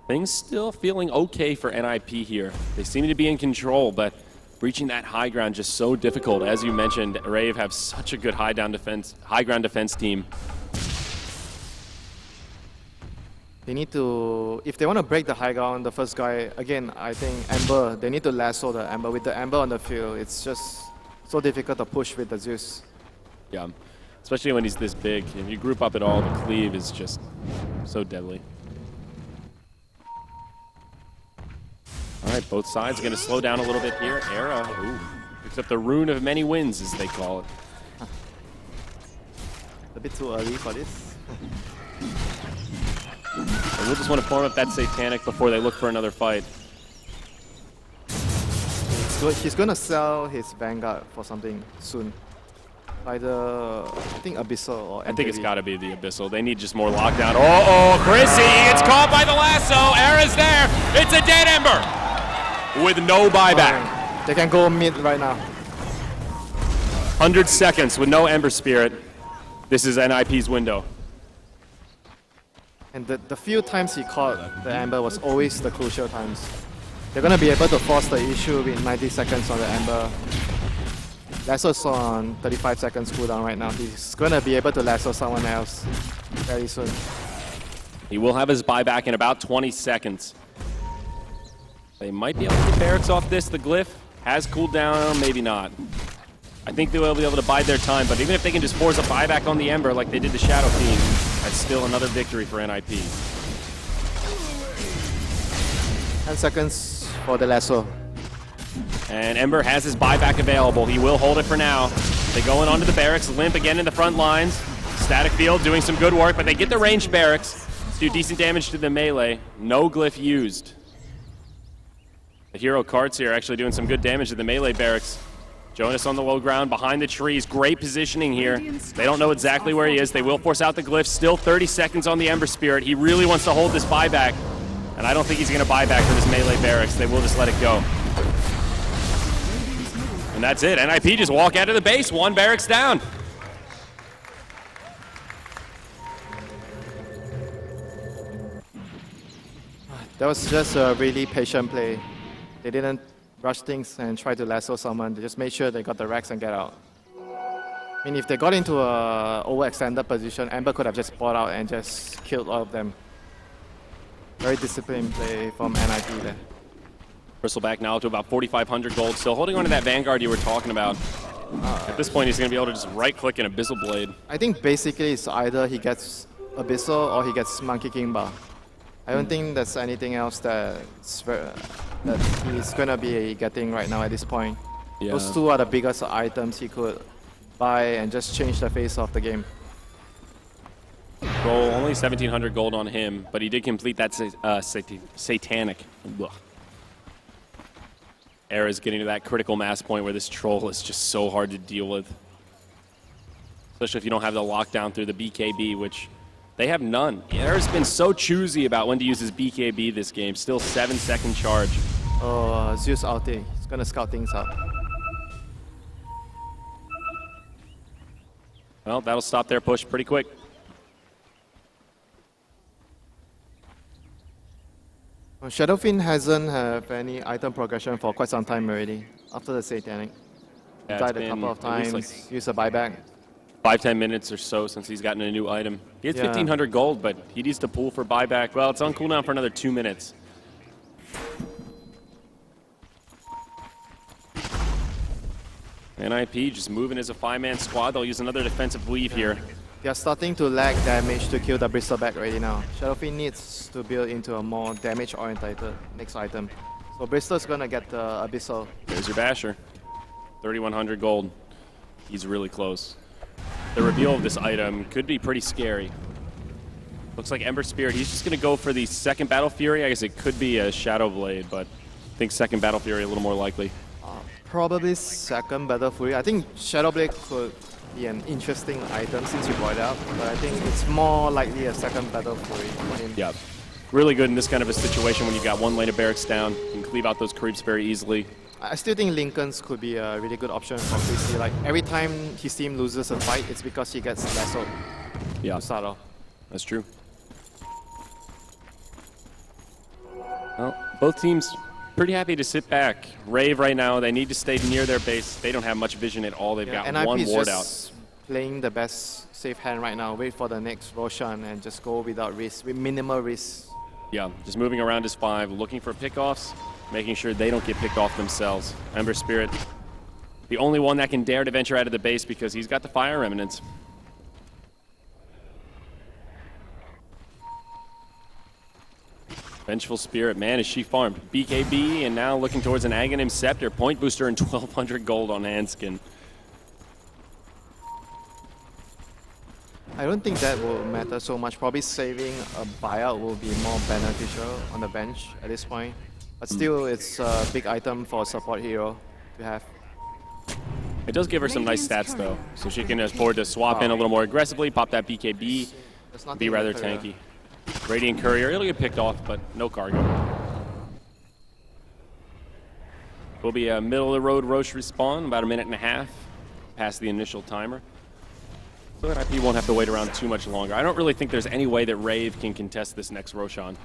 Things still feeling okay for NiP here. They seem to be in control, but reaching that high ground just so difficult. As you mentioned, RAVE have such a good high ground defense team. They need to, if they want to break the high ground, the first guy, again, I think Ember, they need to lasso the Ember. With the Ember on the field, it's just so difficult to push with the Zeus. Yeah, especially when he's this big. If you group up at all, the cleave is just so deadly. All right, both sides are going to slow down a little bit here. Era, ooh, picks up the rune of many wins, as they call it. A bit too early for this. And we'll just want to form up that Satanic before they look for another fight. He's going to sell his Vanguard for something soon. Either, I think Abyssal or I think it's MKB. got to be the Abyssal. They need just more lockdown. Oh, Chrissy gets caught by the lasso. Era's there. It's a dead Ember with no buyback. They can go mid right now. 100 seconds with no Ember Spirit. This is NiP's window. And the few times he caught the Ember was always the crucial times. They're going to be able to force the issue with 90 seconds on the Ember. Lasso's on 35 seconds cooldown right now. He's going to be able to lasso someone else very soon. He will have his buyback in about 20 seconds. They might be able to get barracks off this. The glyph has cooled down, maybe not. I think they will be able to bide their time, but even if they can just force a buyback on the Ember like they did the Shadow Fiend, that's still another victory for NiP. 10 seconds for the lasso. And Ember has his buyback available. He will hold it for now. They go in onto the barracks. Limp again in the front lines. Static Field doing some good work, but they get the ranged barracks. Do decent damage to the melee. No glyph used. The hero carts here actually doing some good damage to the melee barracks. Jonas on the low ground behind the trees. Great positioning here. They don't know exactly where he is. They will force out the glyph. Still 30 seconds on the Ember Spirit. He really wants to hold this buyback. And I don't think he's going to buy back for this melee barracks. They will just let it go. And that's it. NiP just walk out of the base. One barracks down. That was just a really patient play. They didn't rush things and try to lasso someone. They just made sure they got the racks and get out. I mean, if they got into a overextended position, Ember could have just bought out and just killed all of them. Very disciplined play from NiP there. Bristle back now to about 4,500 gold. Still holding on to that Vanguard you were talking about. At this point, he's going to be able to just right-click an Abyssal Blade. I think basically it's either he gets Abyssal or he gets Monkey King Bar. I don't think there's anything else that he's going to be getting right now at this point. Yeah. Those two are the biggest items he could buy and just change the face of the game. Roll only 1,700 gold on him, but he did complete that Satanic. Ugh. Era's getting to that critical mass point where this troll is just so hard to deal with. Especially if you don't have the lockdown through the BKB, which they have none. Era's been so choosy about when to use his BKB this game. Still 7-second charge. Oh, Zeus ulti. He's going to scout things out. Well, that'll stop their push pretty quick. Shadow Fiend hasn't had any item progression for quite some time already. After the Satanic. Yeah, Died a couple of times, used a buyback. 5-10 minutes or so since he's gotten a new item. He has 1,500 gold, but he needs to pull for buyback. Well, it's on cooldown for another 2 minutes. NiP just moving as a 5-man squad. They'll use another defensive weave here. They are starting to lack damage to kill the Bristleback already now. Shadow Fiend needs to build into a more damage-oriented next item. So Bristol's gonna get the Abyssal. There's your Basher. 3,100 gold. He's really close. The reveal of this item could be pretty scary. Looks like Ember Spirit. He's just gonna go for the second Battle Fury. I guess it could be a Shadow Blade, but I think second Battle Fury a little more likely. Probably second Battle Fury. I think Shadow Blade could be an interesting item since you brought it up, but I think it's more likely a second Battle Fury for him. Yeah, really good in this kind of a situation when you got one lane of barracks down. You can cleave out those creeps very easily. I still think Lincoln's could be a really good option for PC. Like every time his team loses a fight, it's because he gets lassoed to start off. That's true. Well, both teams pretty happy to sit back. RAVE right now, they need to stay near their base. They don't have much vision at all. They've got NiP one is ward just out. playing the best safe hand right now. Wait for the next Roshan and just go without risk, with minimal risk. Yeah, just moving around his 5, looking for pickoffs, making sure they don't get picked off themselves. Ember Spirit, the only one that can dare to venture out of the base because he's got the Fire Remnants. Vengeful Spirit, man, is she farmed. BKB, and now looking towards an Aghanim Scepter. Point booster and 1,200 gold on Hanskin. I don't think that will matter so much. Probably saving a buyout will be more beneficial on the bench at this point. But still, it's a big item for a support hero to have. It does give her some nice stats, though. So she can afford to swap in a little more aggressively, pop that BKB, be rather tanky. Radiant Courier, it'll get picked off, but no cargo. Will be a middle-of-the-road Roche respawn, about a minute and a half past the initial timer. So that NiP won't have to wait around too much longer. I don't really think there's any way that RAVE can contest this next Roshan.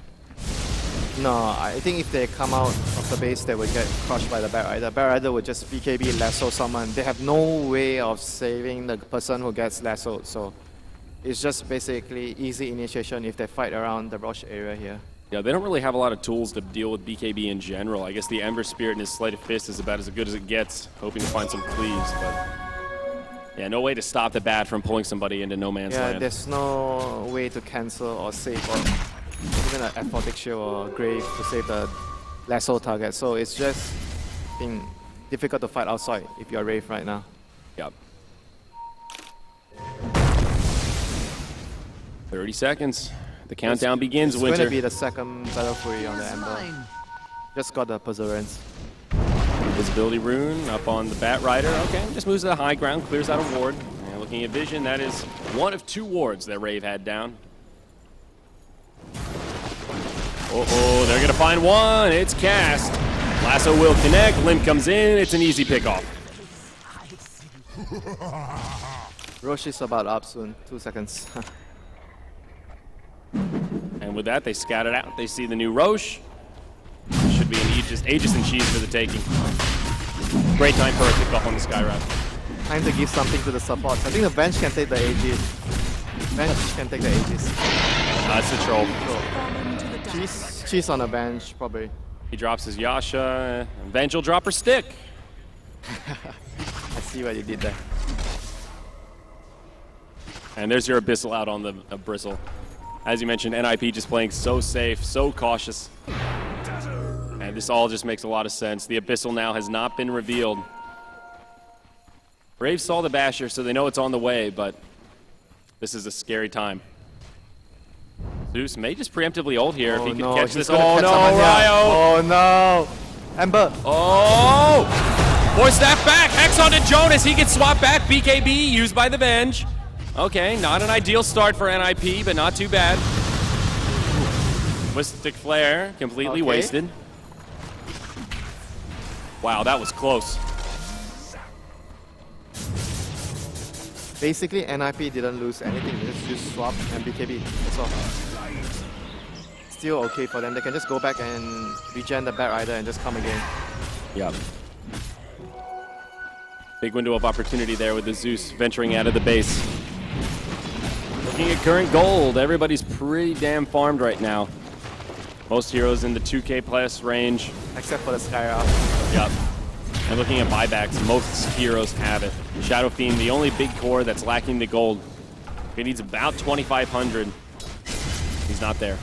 No, I think if they come out of the base, they would get crushed by the Bat Rider. Bat Rider would just BKB lasso someone. They have no way of saving the person who gets lassoed, so it's just basically easy initiation if they fight around the Roche area here. Yeah, they don't really have a lot of tools to deal with BKB in general. I guess the Ember Spirit and his Sleight of Fist is about as good as it gets, hoping to find some cleaves, but yeah, no way to stop the Bat from pulling somebody into no man's land. Yeah, there's no way to cancel or save or even an Aphotic Shield or Grave to save the lasso target. So it's just difficult to fight outside if you're RAVE right now. Yep. 30 seconds. The countdown begins, It's Winter. going to be the second Battle Fury on the Ember. Just got the Perseverance. Visibility rune up on the Bat Rider. Okay, just moves to the high ground, clears out a ward. And looking at vision, that is one of 2 wards that RAVE had down. Uh-oh, they're gonna find one. It's cast. Lasso will connect. Limp comes in. It's an easy pickoff. Roche is about up soon. 2 seconds. And with that, they scout it out. They see the new Roche. Should be an Aegis and Cheese for the taking. Great time for a kickoff on the Sky Route. Time to give something to the supports. I think the bench can take the Aegis. Bench can take the Aegis. That's the troll. Cheese on the bench, probably. He drops his Yasha. And Venge will drop her stick. I see what you did there. And there's your Abyssal out on the Bristle. As you mentioned, NiP just playing so safe, so cautious. And this all just makes a lot of sense. The Abyssal now has not been revealed. RAVE saw the Basher, so they know it's on the way, but this is a scary time. Zeus may just preemptively ult here if he can catch this. Oh no, Ryo! Oh no! Ember! Oh! Force that back! Hex onto Jonas, he gets swapped back. BKB used by the Venge. Okay, not an ideal start for NiP, but not too bad. Mystic Flare, completely wasted. Wow, that was close. Basically, NiP didn't lose anything. They just used swap and BKB. That's all. Still okay for them. They can just go back and regen the Bat Rider and just come again. Yep. Big window of opportunity there with the Zeus venturing out of the base. Looking at current gold, everybody's pretty damn farmed right now. Most heroes in the 2K plus range. Except for the Skyra. Yep. And looking at buybacks, most heroes have it. Shadow Fiend, the only big core that's lacking the gold. He needs about 2,500. He's not there.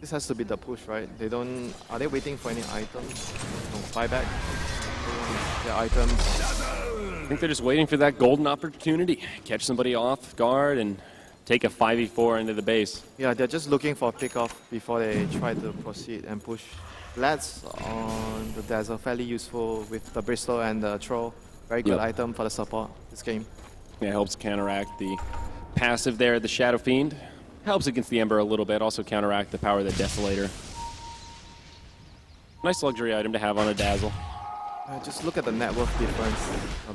This has to be the push, right? They don't. Are they waiting for any items? No, buyback. They want their items. I think they're just waiting for that golden opportunity. Catch somebody off guard and take a 5v4 into the base. Yeah, they're just looking for a pickoff before they try to proceed and push. Lads on the desert, fairly useful with the Bristol and the Troll. Very good item for the support this game. Yeah, helps counteract the passive there, the Shadow Fiend. Helps against the Ember a little bit, also counteract the power of the Desolator. Nice luxury item to have on a Dazzle. Just look at the net worth difference.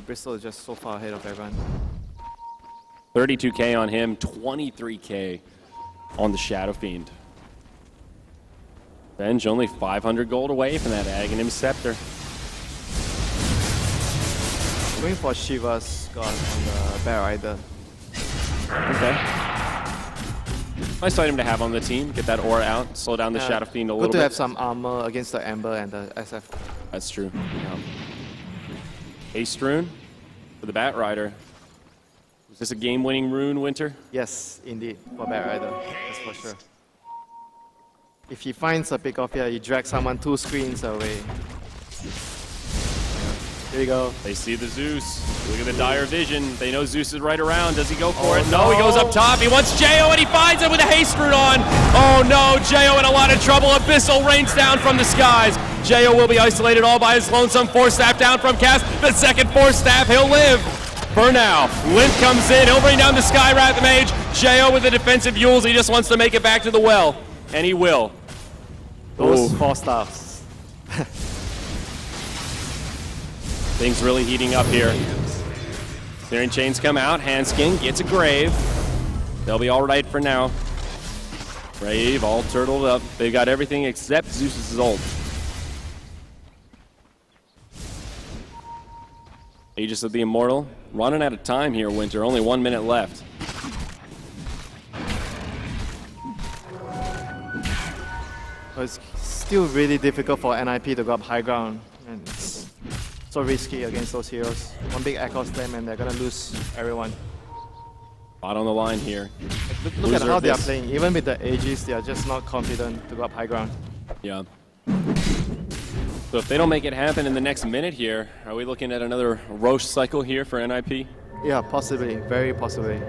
Bristol is just so far ahead of everyone. 32k on him, 23k on the Shadow Fiend. Benj only 500 gold away from that Aghanim Scepter. Going for Shiva's God on the Bear Rider. Okay. Nice item to have on the team. Get that aura out, slow down the Shadow Fiend a little bit. Good to have some armor against the Ember and the SF. That's true. Yeah. Haste Rune for the Bat Rider. Is this a game-winning rune, Winter? Yes, indeed, for Bear Rider. That's for sure. If he finds a pickoff here, he drags someone 2 screens away. Here you go. They see the Zeus. Look at the dire vision. They know Zeus is right around. Does he go for it? No, he goes up top. He wants Jo, and he finds it with a haste root on. Oh no, Jo in a lot of trouble. Abyssal rains down from the skies. Jo will be isolated all by his lonesome. Force staff down from Cass. The second force staff, he'll live. For now, Limp comes in. He'll bring down the Sky Rat, the mage. Jo with the defensive Yules. He just wants to make it back to the well, and he will. Those 4 staffs. Things really heating up here. Searing Chains come out. Handskin gets a Grave. They'll be all right for now. Rave all turtled up. They got everything except Zeus's ult. Aegis of the Immortal. Running out of time here, Winter. Only 1 minute left. It's still really difficult for NiP to go up high ground. And it's so risky against those heroes. One big Echo Slam and they're gonna lose everyone. Spot on the line here. Look at how they are playing. Even with the Aegis, they are just not confident to go up high ground. Yeah. So if they don't make it happen in the next minute here, are we looking at another Roche cycle here for NiP? Yeah, possibly. Very possibly.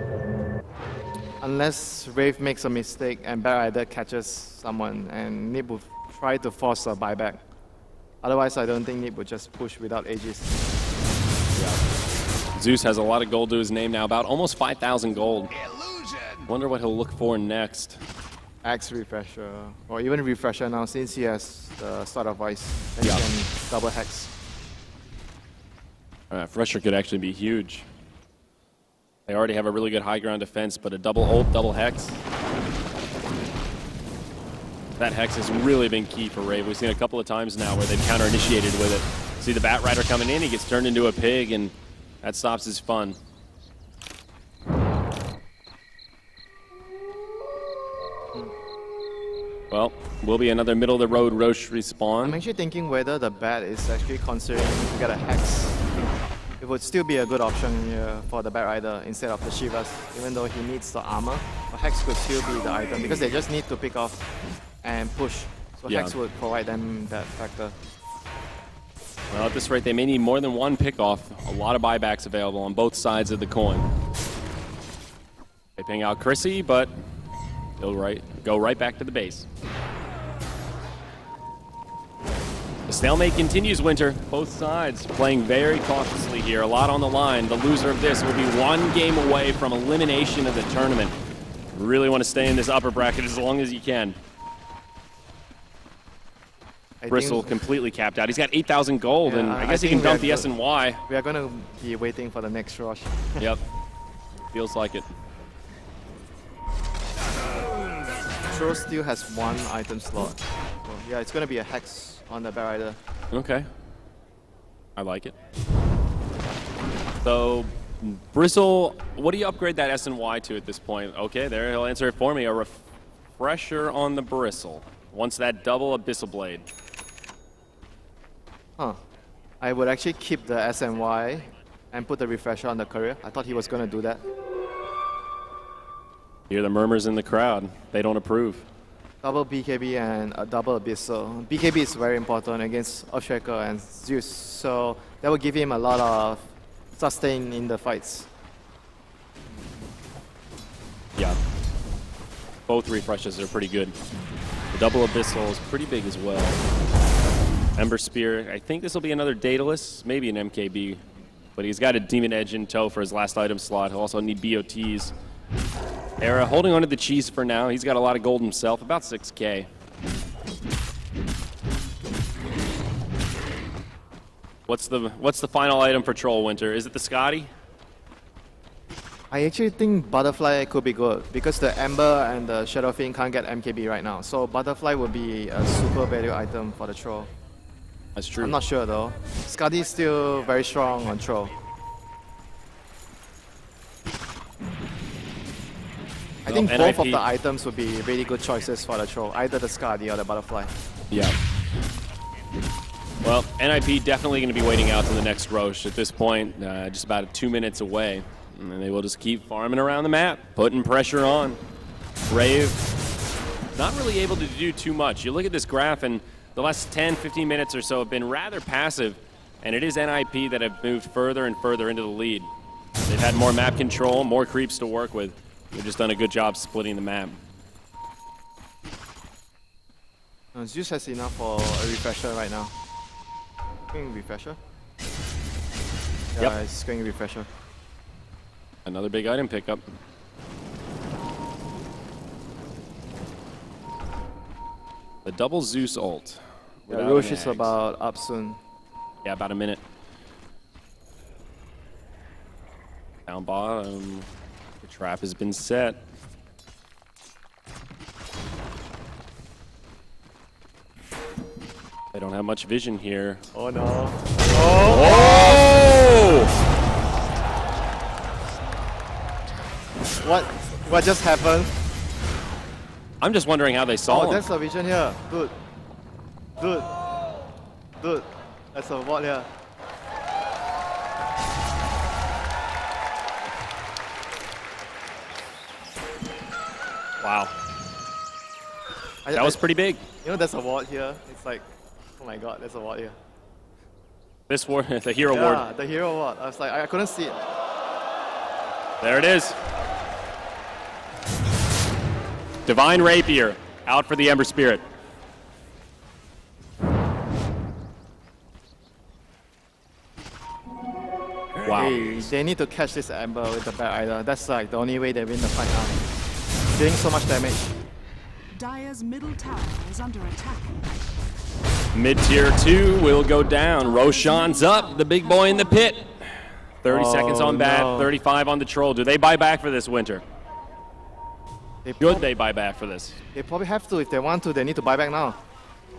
Unless RAVE makes a mistake and Bear Rider catches someone and NiP will try to force a buyback. Otherwise, I don't think NiP would just push without Aegis. Yeah. Zeus has a lot of gold to his name now, about almost 5,000 gold. Illusion. Wonder what he'll look for next. Axe Refresher, or even Refresher now since he has the Sword of Vice. Then he can double hex. Refresher could actually be huge. They already have a really good high ground defense, but a double ult, double hex. That hex has really been key for RAVE. We've seen a couple of times now where they've counter-initiated with it. See the Bat Rider coming in, he gets turned into a pig, and that stops his fun. Well, will be another middle-of-the-road Roche respawn. I'm actually thinking whether the Bat is actually considering to get a hex. It would still be a good option here for the Bat Rider instead of the Shivas, even though he needs the armor. But hex could still be the item because they just need to pick off and push. So hex would provide them that factor. Well, at this rate, they may need more than one pickoff. A lot of buybacks available on both sides of the coin. They ping out Chrissy, but he'll go right back to the base. The stalemate continues, Winter. Both sides playing very cautiously here. A lot on the line. The loser of this will be 1 game away from elimination of the tournament. Really want to stay in this upper bracket as long as you can. Bristle completely capped out. He's got 8,000 gold, and I guess he can dump the SNY. We are going to be waiting for the next rush. Yep. Feels like it. Troll still has 1 item slot. So yeah, it's going to be a hex on the Bear Rider. Okay. I like it. So, Bristle, what do you upgrade that SNY to at this point? Okay, there, he'll answer it for me. A refresher on the Bristle. Wants that double Abyssal Blade. Huh. I would actually keep the SNY and put the refresher on the courier. I thought he was going to do that. Hear the murmurs in the crowd. They don't approve. Double BKB and a double Abyssal. BKB is very important against Earthshaker and Zeus, so that will give him a lot of sustain in the fights. Yeah. Both refreshes are pretty good. The double Abyssal is pretty big as well. Ember Spear, I think this will be another Daedalus, maybe an MKB, but he's got a Demon Edge in tow for his last item slot. He'll also need BOTs. Era holding on to the cheese for now. He's got a lot of gold himself, about 6K. What's the final item for Troll Winter? Is it the Scotty? I actually think Butterfly could be good because the Ember and the Shadow Fiend can't get MKB right now. So Butterfly would be a super value item for the Troll. That's true. I'm not sure though. Scotty is still very strong on Troll. I think both of the items would be really good choices for the Troll, either the Scotty or the Butterfly. Yeah. Well, NiP definitely going to be waiting out to the next Rosh at this point, just about 2 minutes away. And they will just keep farming around the map, putting pressure on. RAVE, not really able to do too much. You look at this graph, and the last 10, 15 minutes or so have been rather passive, and it is NiP that have moved further and further into the lead. They've had more map control, more creeps to work with. They've just done a good job splitting the map. Zeus has enough for a refresher right now. Going refresher? Yeah, it's going refresher. Another big item pickup. The double Zeus ult. Yeah, Rosh is about up soon. Yeah, about a minute. Down bottom. The trap has been set. They don't have much vision here. Oh no. Oh! What just happened? I'm just wondering how they saw him. Oh, there's a vision here. Dude. That's a ward here. Wow. That was pretty big. You know, there's a ward here. It's like, oh my god, there's a ward here. This ward, the hero Yeah, ward. the hero ward. I was like, I couldn't see it. There it is. Divine Rapier out for the Ember Spirit. Wow. Hey, they need to catch this Ember with the back either. That's like the only way they win the fight now. Doing so much damage. Dire's middle tower is under attack. Mid-tier 2 will go down. Roshan's up, the big boy in the pit. 30 seconds on bat, 35 on the Troll. Do they buy back for this Winter? Should they buy back for this? They probably have to. If they want to, they need to buy back now.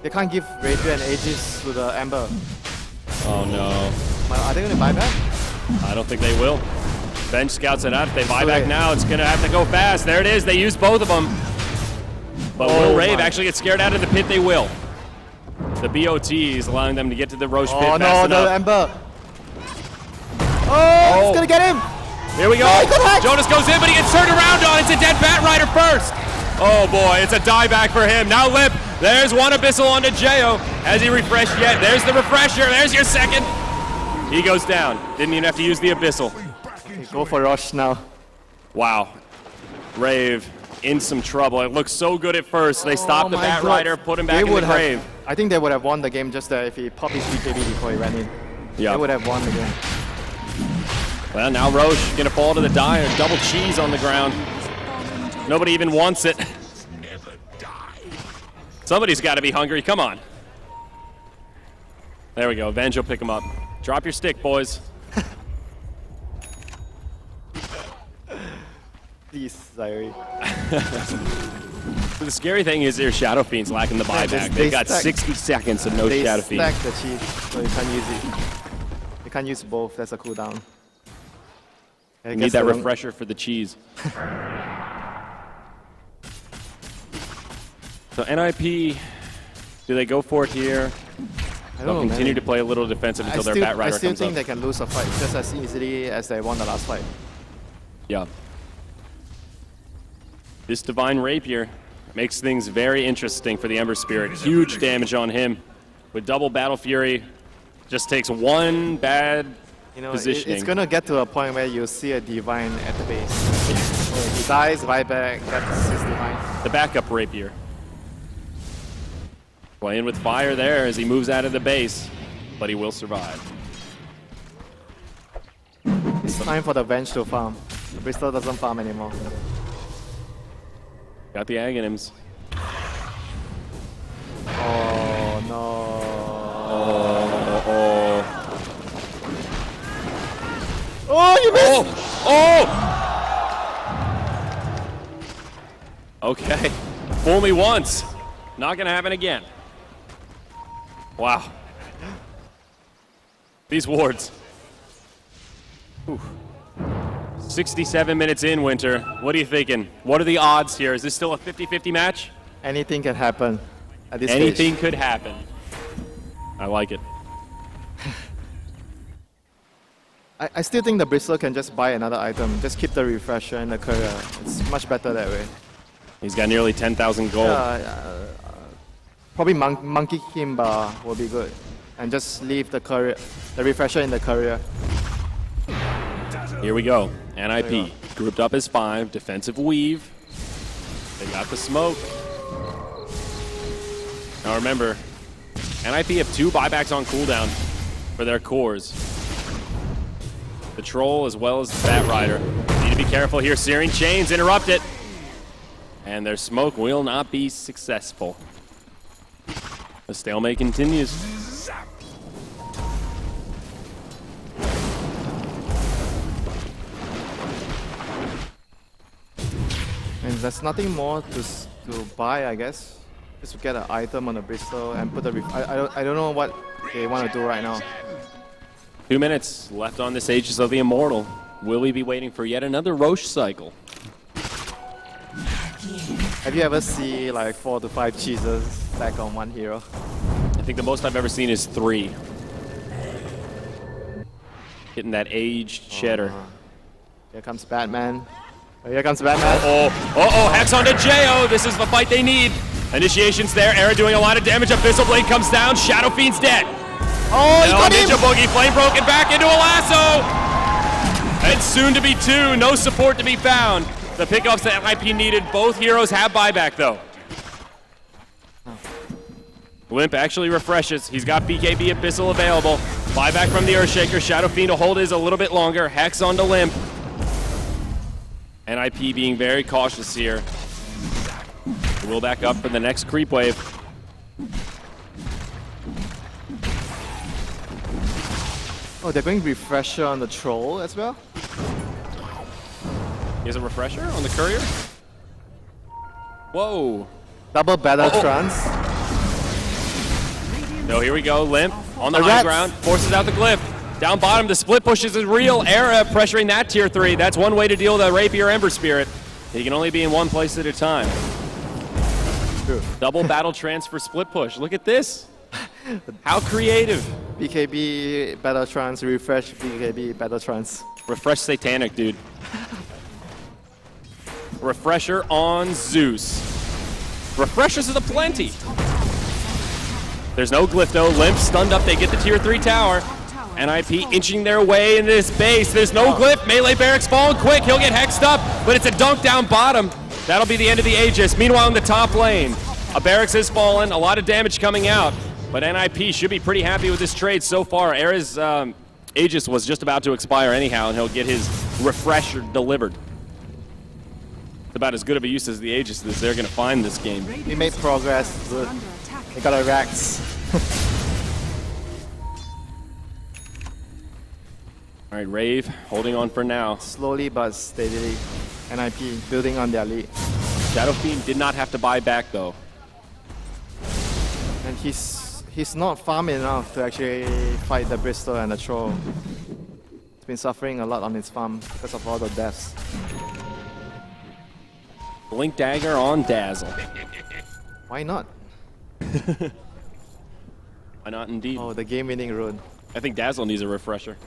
They can't give Rapier and Aegis to the Ember. Oh no. But are they going to buy back? I don't think they will. Bench scouts it out. If they buy back now, it's going to have to go fast. There it is. They used both of them. But will RAVE actually get scared out of the pit? They will. The BOT is allowing them to get to the Roche pit fast enough. Oh no, the Ember. Oh, it's going to get him. Here we go. Oh, Jonas goes in, but he gets turned around on. It's a dead Bat Rider first. Oh boy, it's a dieback for him. Now Lip. There's one Abyssal onto Jeo. Has he refreshed yet? There's the refresher. There's your second. He goes down. Didn't even have to use the Abyssal. Okay, go for Rosh now. Wow. RAVE in some trouble. It looked so good at first. They stopped the Bat Rider, put him back in the grave. I think they would have won the game just if he popped his BKB before he ran in. Yeah. They would have won the game. Well, now Roche gonna fall to the Dire. Double cheese on the ground. Nobody even wants it. Somebody's got to be hungry. Come on. There we go. Venge will pick him up. Drop your stick, boys. Please, Zyori. The scary thing is their Shadow Fiend's lacking the buyback. They've got 60 seconds of no Shadow Fiend. They stack the cheese, so you can't use it. You can't use both. That's a cooldown. You need that refresher for the cheese. So NiP, do they go for it here? They'll continue to play a little defensive until their Bat Rider I still comes think up. they can lose a fight just as easily as they won the last fight. Yeah. This Divine Rapier makes things very interesting for the Ember Spirit. Huge damage on him. With double Battle Fury, just takes one bad positioning. It's gonna get to a point where you see a Divine at the base. He dies, right back, that's his Divine. The backup Rapier. Playing with fire there as he moves out of the base, but he will survive. It's time for the Venge to farm. Bristol doesn't farm anymore. Got the Aghanims. Oh no. Oh, you missed! Okay. Fool me once. Not gonna happen again. Wow. These wards. Ooh. 67 minutes in, Winter. What are you thinking? What are the odds here? Is this still a 50-50 match? Anything can happen at this Anything stage. could happen. I like it. I still think the Bristol can just buy another item. Just keep the refresher and the courier. It's much better that way. He's got nearly 10,000 gold. Probably Monkey Kimba will be good. And just leave the courier, the refresher in the courier. Here we go. NiP grouped up as 5, defensive weave. They got the smoke. Now remember, NiP have 2 buybacks on cooldown for their cores. The Troll as well as the Bat Rider. Need to be careful here. Searing Chains interrupt it. And their smoke will not be successful. The stalemate continues. And there's nothing more to buy, I guess. Just to get an item on the Bristol and put the I don't know what they want to do right now. 2 minutes left on this Aegis of the Immortal. Will we be waiting for yet another Roche cycle? Have you ever seen like 4 to 5 cheeses stack on one hero? I think the most I've ever seen is 3. Getting that aged cheddar. Here comes Batman. Oh, here comes Batman. Hex onto Jo. This is the fight they need. Initiation's there. Era doing a lot of damage. Abyssal Blade comes down. Shadow Fiend's dead. Oh, he got him! Ninja Boogie, flame broken back into a lasso. And soon to be 2. No support to be found. The pickoffs that NiP needed. Both heroes have buyback though. Limp actually refreshes. He's got BKB Abyssal available. Buyback from the Earthshaker. Shadow Fiend to hold his a little bit longer. Hex onto Limp. NiP being very cautious here. We'll back up for the next creep wave. Oh, they're going refresher on the Troll as well? He has a refresher on the courier? Whoa. Double Battle Trance. No, here we go. Limp on the high ground. Forces out the glyph. Down bottom, the split pushes is real. Era pressuring that tier 3. That's one way to deal with the Rapier Ember Spirit. He can only be in one place at a time. True. Double battle transfer split push. Look at this. How creative. BKB Battle Trance, refresh BKB Battle Trance. Refresh Satanic, dude. Refresher on Zeus. Refreshers is aplenty. There's no glyph though. Limp stunned up. They get the tier 3 tower. NiP inching their way into this base. There's no glyph. Melee Barracks falling quick. He'll get hexed up, but it's a dunk down bottom. That'll be the end of the Aegis. Meanwhile, in the top lane, a Barracks has fallen. A lot of damage coming out, but NiP should be pretty happy with this trade so far. Era's Aegis was just about to expire anyhow, and he'll get his refresher delivered. It's about as good of a use as the Aegis as they're going to find this game. We made progress. Good. They got our racks. All right, Rave holding on for now. Slowly but steadily, NiP building on their lead. Shadow Fiend did not have to buy back though. And he's not farm enough to actually fight the Bristol and the Troll. He's been suffering a lot on his farm because of all the deaths. Blink Dagger on Dazzle. Why not? Why not indeed? Oh, the game-winning rune. I think Dazzle needs a refresher.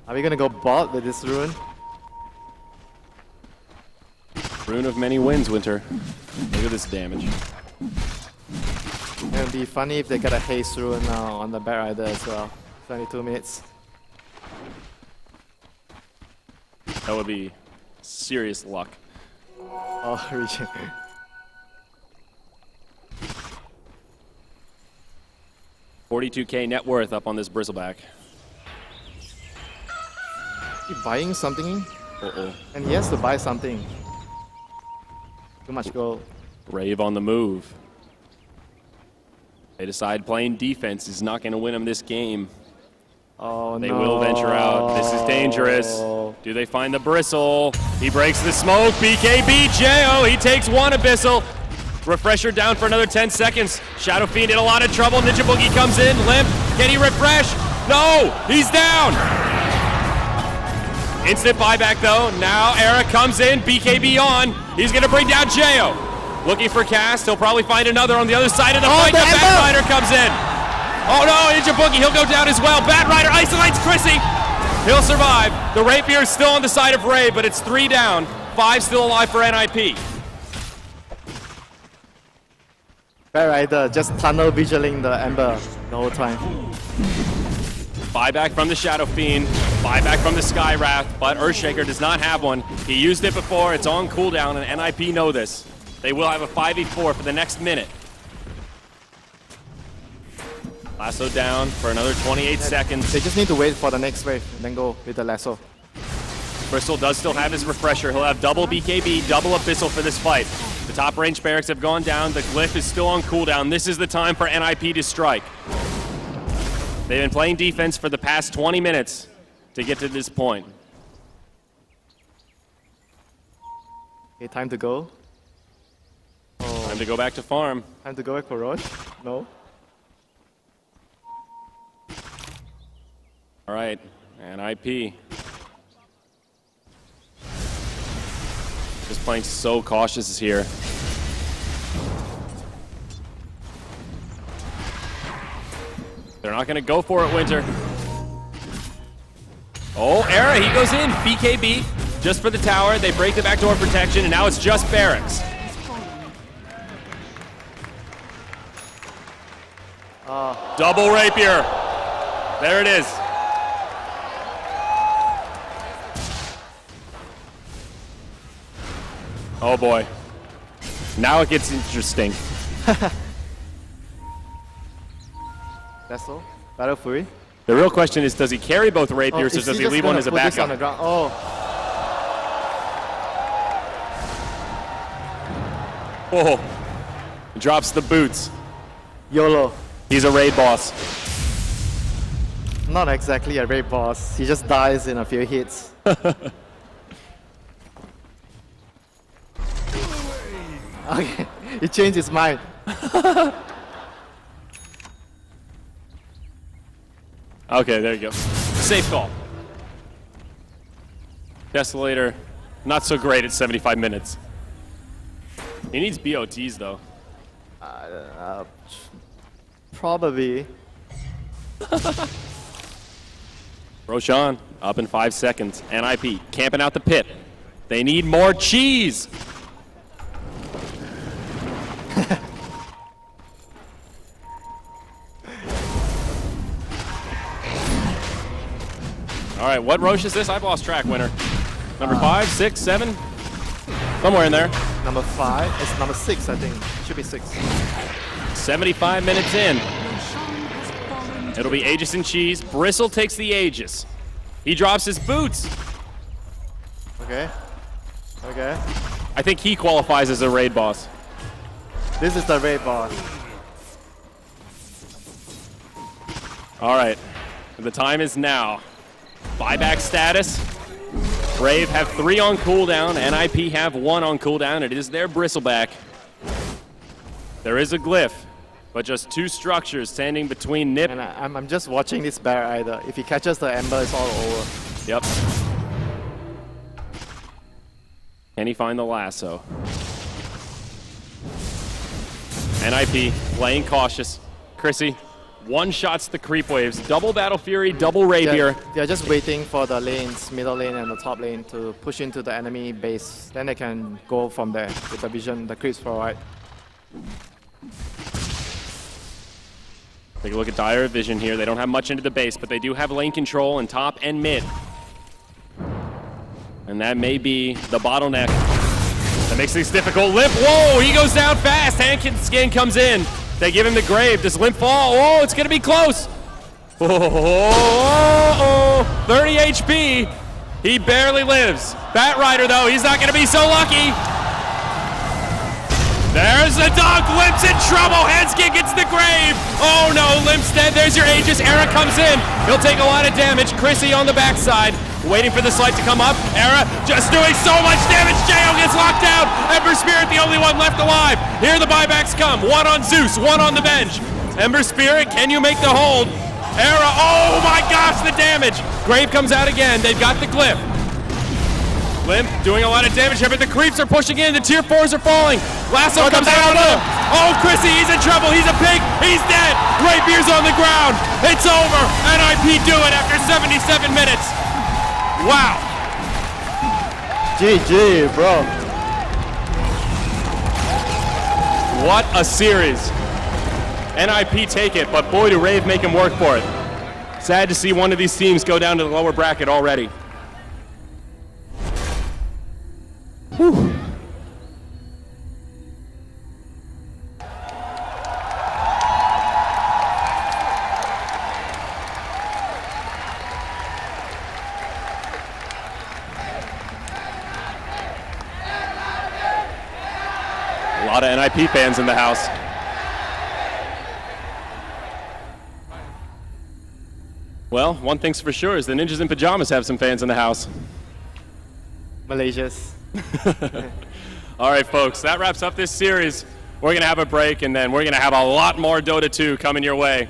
Are we gonna go bot with this rune? Rune of many wins, Winter. Look at this damage. It would be funny if they get a haste rune on the Bat Rider as well. 22 minutes. That would be serious luck. Oh, region. $42K net worth up on this bristleback. He buying something? Uh-oh. And he has to buy something. Too much gold. Rave on the move. They decide playing defense is not going to win them this game. Oh, They no. will venture out. This is dangerous. Do they find the bristle? He breaks the smoke. BKB, Jo. He takes one abyssal. Refresher down for another 10 seconds. Shadow Fiend in a lot of trouble. Ninja Boogie comes in. Limp. Can he refresh? No. He's down. Instant buyback though. Now Era comes in. BKB on. He's going to bring down Jo. Looking for cast. He'll probably find another on the other side of the fight. The Bat Rider comes in. Oh no, Ninja Boogie, he'll go down as well. Bat Rider isolates Chrissy. He'll survive. The Rapier is still on the side of Rave, but it's 3 down. 5 still alive for NiP. Bat Rider just tunnel vigiling the Ember the whole time. Buyback from the Shadow Fiend. Buyback from the Sky Wrath, but Earthshaker does not have one. He used it before, it's on cooldown, and NiP know this. They will have a 5v4 for the next minute. Lasso down for another 28 seconds. They just need to wait for the next wave, then go with the lasso. Bristol does still have his refresher. He'll have double BKB, double Abyssal for this fight. The top range barracks have gone down. The Glyph is still on cooldown. This is the time for NiP to strike. They've been playing defense for the past 20 minutes to get to this point. Okay, time to go. Time to go back to farm. Time to go back for Roche? No? All right, NiP. Just playing so cautious here. They're not going to go for it, Winter. Oh, Era, he goes in. BKB just for the tower. They break the backdoor protection, and now it's just barracks. Double Rapier. There it is. Oh boy. Now it gets interesting. That's all? Battle Fury? The real question is, does he carry both rapiers or is does he just leave one gonna as a put this on the backup? ground? Oh, Oh, drops the boots. YOLO. He's a raid boss. Not exactly a raid boss. He just dies in a few hits. Okay, he changed his mind. Okay, there you go. Safe call. Desolator, not so great at 75 minutes. He needs BOTs though. Probably. Roshan, up in 5 seconds. NiP, camping out the pit. They need more cheese. All right, what Roche is this? I've lost track, Winner. Number 5, 6, 7? Somewhere in there. Number 5. It's number 6, I think. Should be 6. 75 minutes in. Roshan has fallen to It'll be Aegis and Cheese. Bristle takes the Aegis. He drops his boots. Okay. Okay. I think he qualifies as a raid boss. This is the raid boss. All right, the time is now. Buyback status. Rave have 3 on cooldown. NiP have 1 on cooldown. It is their bristleback. There is a glyph, but just 2 structures standing between NiP. And I'm just watching this Bat Rider. If he catches the Ember, it's all over. Yep. Can he find the lasso? NiP playing cautious. Chrissy, one-shots the creep waves. Double Battle Fury, double Rapier. They're just waiting for the lanes, middle lane and the top lane, to push into the enemy base. Then they can go from there with the vision the creeps provide. Take a look at Dire vision here. They don't have much into the base, but they do have lane control in top and mid. And that may be the bottleneck that makes things difficult. Limp, whoa, he goes down fast. Hand skin comes in. They give him the grave. Does Limp fall? Oh, it's gonna be close. Oh, 30 HP. He barely lives. Bat Rider though, he's not gonna be so lucky. There's the dunk, Limp's in trouble, Handskin gets the grave! Oh no, Limp's dead, there's your Aegis, Era comes in. He'll take a lot of damage, Chrissy on the backside, waiting for the slide to come up. Era just doing so much damage, Jo gets locked out! Ember Spirit the only one left alive. Here the buybacks come, one on Zeus, one on the bench. Ember Spirit, can you make the hold? Era, oh my gosh, the damage! Grave comes out again, they've got the glyph. Limp doing a lot of damage here, but the creeps are pushing in. The tier 4s are falling. Lasso comes out on him. Oh, Chrissy, he's in trouble. He's a pig. He's dead. Rapier's on the ground. It's over. NiP do it after 77 minutes. Wow. GG, bro. What a series. NiP take it, but boy, do RAVE make him work for it. Sad to see one of these teams go down to the lower bracket already. Whew. A lot of NiP fans in the house. Well, one thing's for sure is the Ninjas in Pajamas have some fans in the house. Malaysia's. All right, folks, that wraps up this series. We're going to have a break, and then we're going to have a lot more Dota 2 coming your way.